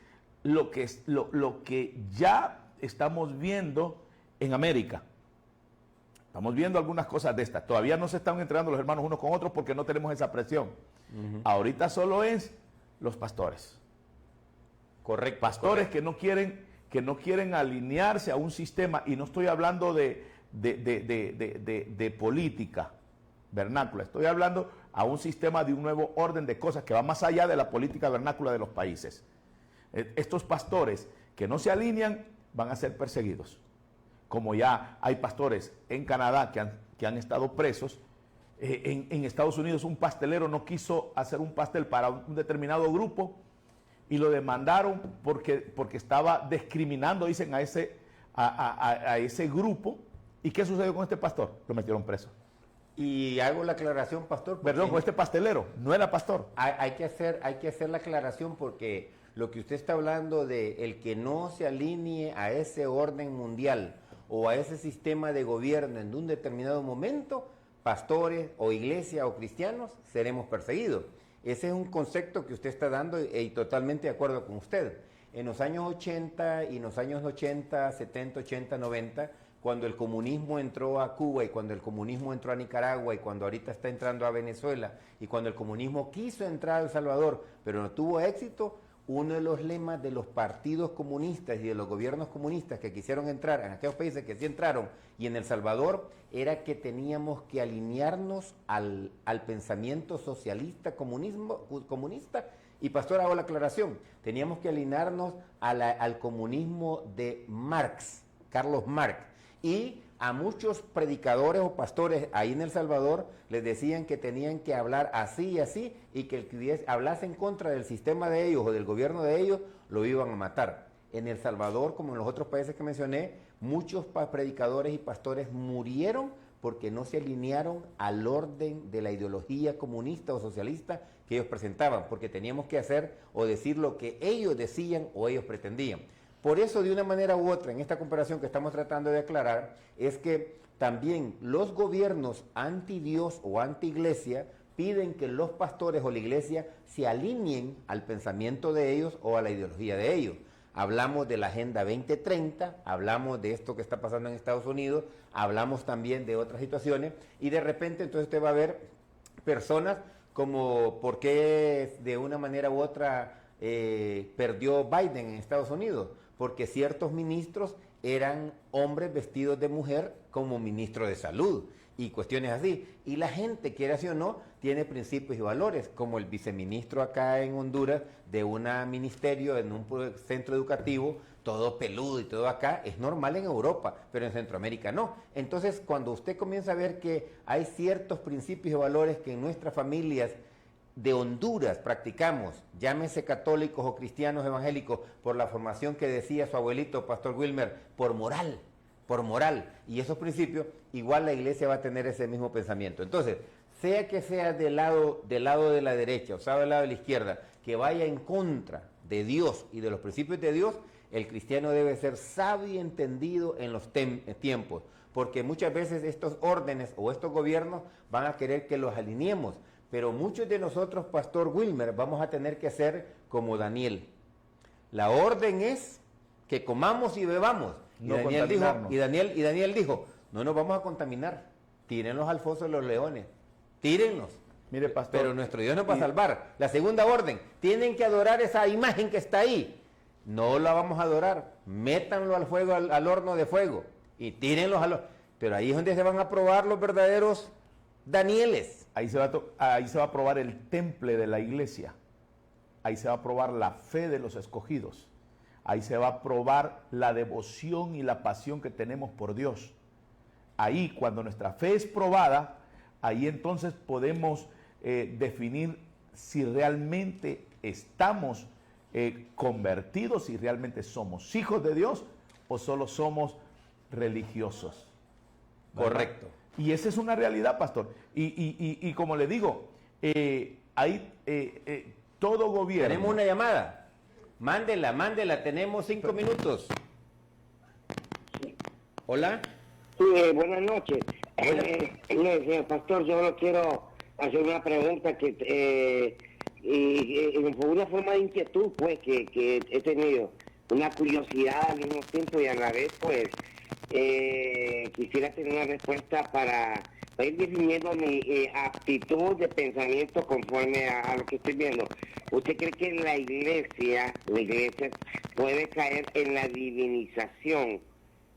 lo que ya estamos viendo en América. Estamos viendo algunas cosas de estas. Todavía no se están entregando los hermanos unos con otros porque no tenemos esa presión. Ahorita solo es los pastores. Correcto. Pastores correcto. que no quieren alinearse a un sistema, y no estoy hablando de política vernácula, estoy hablando a un sistema de un nuevo orden de cosas que va más allá de la política vernácula de los países. Estos pastores que no se alinean van a ser perseguidos. Como ya hay pastores en Canadá que han estado presos. En Estados Unidos un pastelero no quiso hacer un pastel para un determinado grupo y lo demandaron porque estaba discriminando, dicen, a ese grupo. ¿Y qué sucedió con este pastor? Lo metieron preso. Y hago la aclaración, pastor. Perdón, con este pastelero, no era pastor. Hay que hacer la aclaración, porque lo que usted está hablando de el que no se alinee a ese orden mundial o a ese sistema de gobierno en un determinado momento, pastores o iglesia o cristianos, seremos perseguidos. Ese es un concepto que usted está dando y totalmente de acuerdo con usted. En los años 80 y en los años 80, 70, 80, 90, cuando el comunismo entró a Cuba y cuando el comunismo entró a Nicaragua y cuando ahorita está entrando a Venezuela y cuando el comunismo quiso entrar a El Salvador, pero no tuvo éxito, uno de los lemas de los partidos comunistas y de los gobiernos comunistas que quisieron entrar en aquellos países que sí entraron y en El Salvador era que teníamos que alinearnos al pensamiento socialista comunista. Y pastor, hago la aclaración, teníamos que alinearnos al comunismo de Marx, Carlos Marx. Y a muchos predicadores o pastores ahí en El Salvador les decían que tenían que hablar así y así, y que el que hablase en contra del sistema de ellos o del gobierno de ellos, lo iban a matar. En El Salvador, como en los otros países que mencioné, muchos predicadores y pastores murieron porque no se alinearon al orden de la ideología comunista o socialista que ellos presentaban, porque teníamos que hacer o decir lo que ellos decían o ellos pretendían. Por eso, de una manera u otra, en esta comparación que estamos tratando de aclarar, es que también los gobiernos anti-Dios o anti-iglesia piden que los pastores o la iglesia se alineen al pensamiento de ellos o a la ideología de ellos. Hablamos de la Agenda 2030, hablamos de esto que está pasando en Estados Unidos, hablamos también de otras situaciones, y de repente entonces usted va a ver personas como por qué de una manera u otra perdió Biden en Estados Unidos, porque ciertos ministros eran hombres vestidos de mujer como ministro de salud. y cuestiones así. Y la gente, quiera sí o no, tiene principios y valores, como el viceministro acá en Honduras de un ministerio, en un centro educativo, todo peludo y todo acá, es normal en Europa, pero en Centroamérica no. Entonces, cuando usted comienza a ver que hay ciertos principios y valores que en nuestras familias de Honduras practicamos, llámese católicos o cristianos evangélicos, por la formación que decía su abuelito, Pastor Wilmer, por moral, y esos principios, igual la iglesia va a tener ese mismo pensamiento. Entonces, sea que sea del lado de la derecha o sea del lado de la izquierda, que vaya en contra de Dios y de los principios de Dios, el cristiano debe ser sabio y entendido en los tiempos, porque muchas veces estos órdenes o estos gobiernos van a querer que los alineemos, pero muchos de nosotros, Pastor Wilmer, vamos a tener que ser como Daniel. La orden es que comamos y bebamos. No Y Daniel dijo, no nos vamos a contaminar, tírenlos al foso de los leones, tírenlos. Mire, pastor, pero nuestro Dios nos va a salvar. La segunda orden, tienen que adorar esa imagen que está ahí. No la vamos a adorar, métanlo al fuego, al horno de fuego y tírenlos Pero ahí es donde se van a probar los verdaderos Danieles. Ahí se va a probar el temple de la iglesia. Ahí se va a probar la fe de los escogidos. Ahí se va a probar la devoción y la pasión que tenemos por Dios. Ahí, cuando nuestra fe es probada, ahí entonces podemos definir si realmente estamos convertidos, si realmente somos hijos de Dios o solo somos religiosos. ¿Verdad? Correcto. Y esa es una realidad, pastor. Y como le digo, todo gobierno... Tenemos una llamada. Mándela, tenemos 5 minutos. Hola. Sí, buenas noches. Señor pastor, yo no quiero hacer una pregunta que fue una forma de inquietud, pues, que he tenido, una curiosidad al mismo tiempo y a la vez, pues, quisiera tener una respuesta para ir definiendo mi aptitud de pensamiento conforme a lo que estoy viendo. ¿Usted cree que la iglesia puede caer en la divinización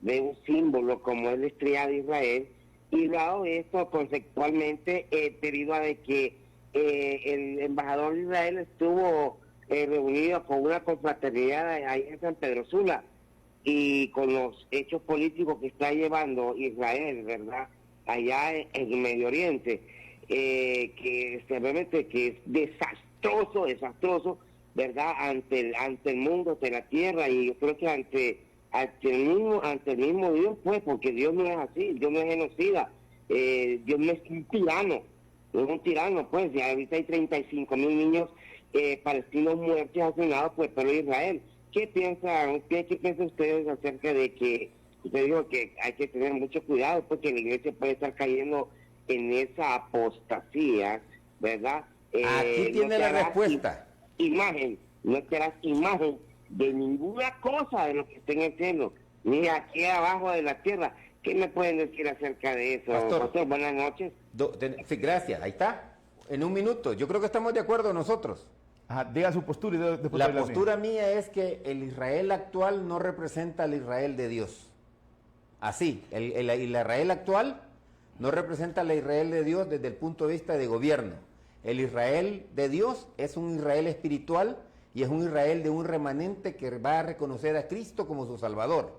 de un símbolo como es la estrella de Israel? Y dado esto, conceptualmente, debido a de que el embajador de Israel estuvo reunido con una confraternidad ahí en San Pedro Sula, y con los hechos políticos que está llevando Israel, ¿verdad?, allá en el Medio Oriente, que realmente que es desastroso, ¿verdad?, ante el mundo, ante la tierra, y yo creo que ante el mismo Dios, pues, porque Dios no es así, Dios no es genocida, Dios no es un tirano, pues, y ahorita hay 35,000 niños palestinos muertos asesinados por el pueblo de Israel. ¿Qué piensan ustedes acerca de que usted dijo que hay que tener mucho cuidado porque la iglesia puede estar cayendo en esa apostasía, ¿verdad? Aquí tiene la respuesta. No serás imagen de ninguna cosa de lo que está en el cielo, ni aquí abajo de la tierra. ¿Qué me pueden decir acerca de eso? Pastor, buenas noches. Sí, gracias, ahí está. En un minuto, yo creo que estamos de acuerdo nosotros. Ajá, diga su postura y después la postura mía es que el Israel actual no representa al Israel de Dios. Así, el Israel actual no representa al Israel de Dios desde el punto de vista de gobierno. El Israel de Dios es un Israel espiritual y es un Israel de un remanente que va a reconocer a Cristo como su Salvador.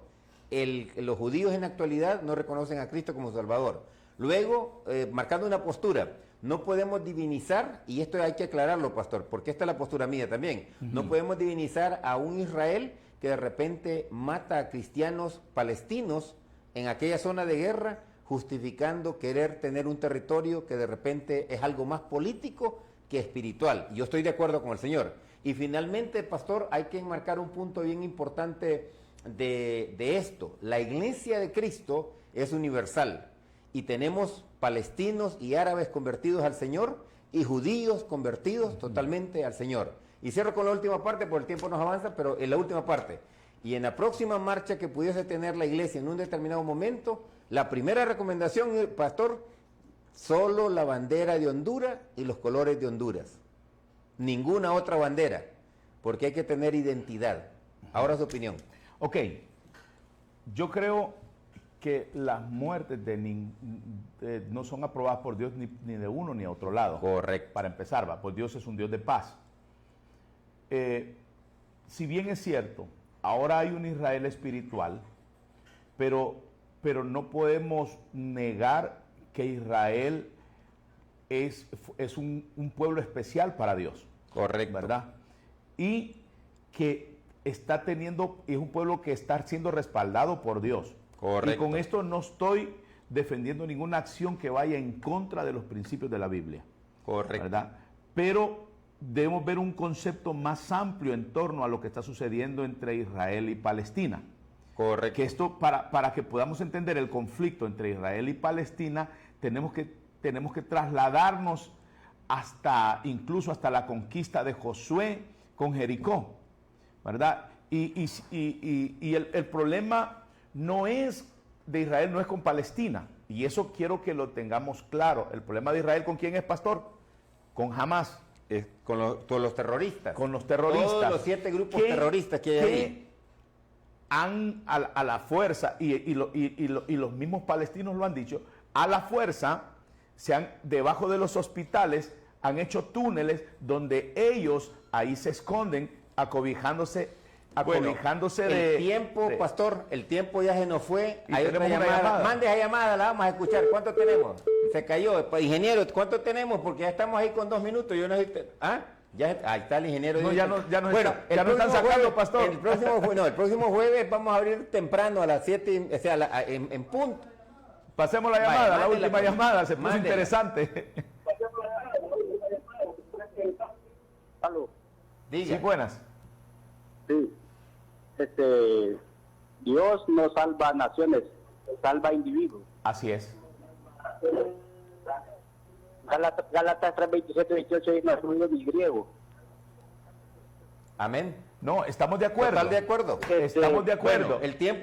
Los judíos en la actualidad no reconocen a Cristo como Salvador. Luego, marcando una postura, no podemos divinizar, y esto hay que aclararlo, pastor, porque esta es la postura mía también, no podemos divinizar a un Israel que de repente mata a cristianos palestinos en aquella zona de guerra, justificando querer tener un territorio que de repente es algo más político que espiritual. Yo estoy de acuerdo con el Señor. Y finalmente, pastor, hay que enmarcar un punto bien importante de esto. La iglesia de Cristo es universal y tenemos palestinos y árabes convertidos al Señor y judíos convertidos totalmente al Señor. Y cierro con la última parte, porque el tiempo nos avanza, pero en la última parte. Y en la próxima marcha que pudiese tener la iglesia en un determinado momento, la primera recomendación, pastor, solo la bandera de Honduras y los colores de Honduras. Ninguna otra bandera, porque hay que tener identidad. Ahora su opinión. Ok, yo creo que las muertes no son aprobadas por Dios ni de uno ni de otro lado. Correcto. Para empezar, pues Dios es un Dios de paz. Si bien es cierto, ahora hay un Israel espiritual, pero no podemos negar que Israel es un pueblo especial para Dios. Correcto. ¿Verdad? Y que es un pueblo que está siendo respaldado por Dios. Correcto. Y con esto no estoy defendiendo ninguna acción que vaya en contra de los principios de la Biblia. Correcto. ¿Verdad? Pero debemos ver un concepto más amplio en torno a lo que está sucediendo entre Israel y Palestina. Correcto. Que esto, para que podamos entender el conflicto entre Israel y Palestina, tenemos que trasladarnos incluso hasta la conquista de Josué con Jericó, ¿verdad? Y el problema no es de Israel, no es con Palestina, y eso quiero que lo tengamos claro. El problema de Israel, ¿con quién es, pastor? Con Hamás. Con los terroristas. Con los terroristas. Todos los 7 grupos terroristas que hay ahí. Han a la fuerza, y los mismos palestinos lo han dicho, a la fuerza debajo de los hospitales han hecho túneles donde ellos ahí se esconden acobijándose el tiempo, pastor, el tiempo ya se nos fue. Y hay otra tenemos una llamada. Mande esa llamada, la vamos a escuchar. ¿Cuánto tenemos? Se cayó. Ingeniero, ¿cuánto tenemos? Porque ya estamos ahí con 2 minutos. Yo no sé. Ahí está el ingeniero. No, ya no bueno, están sacando, jueves, pastor. El próximo jueves vamos a abrir temprano a las 7, o sea, en punto. Pasemos la llamada, Vaya, la última llamada, se puso mándela. interesante. Aló. Diga. Sí, buenas. Sí. Dios no salva naciones, salva individuos. Así es. Gálatas 3:27-28 no es ruido ni griego. Amén. No, estamos de acuerdo. Total de acuerdo. Estamos de acuerdo. Bueno, el tiempo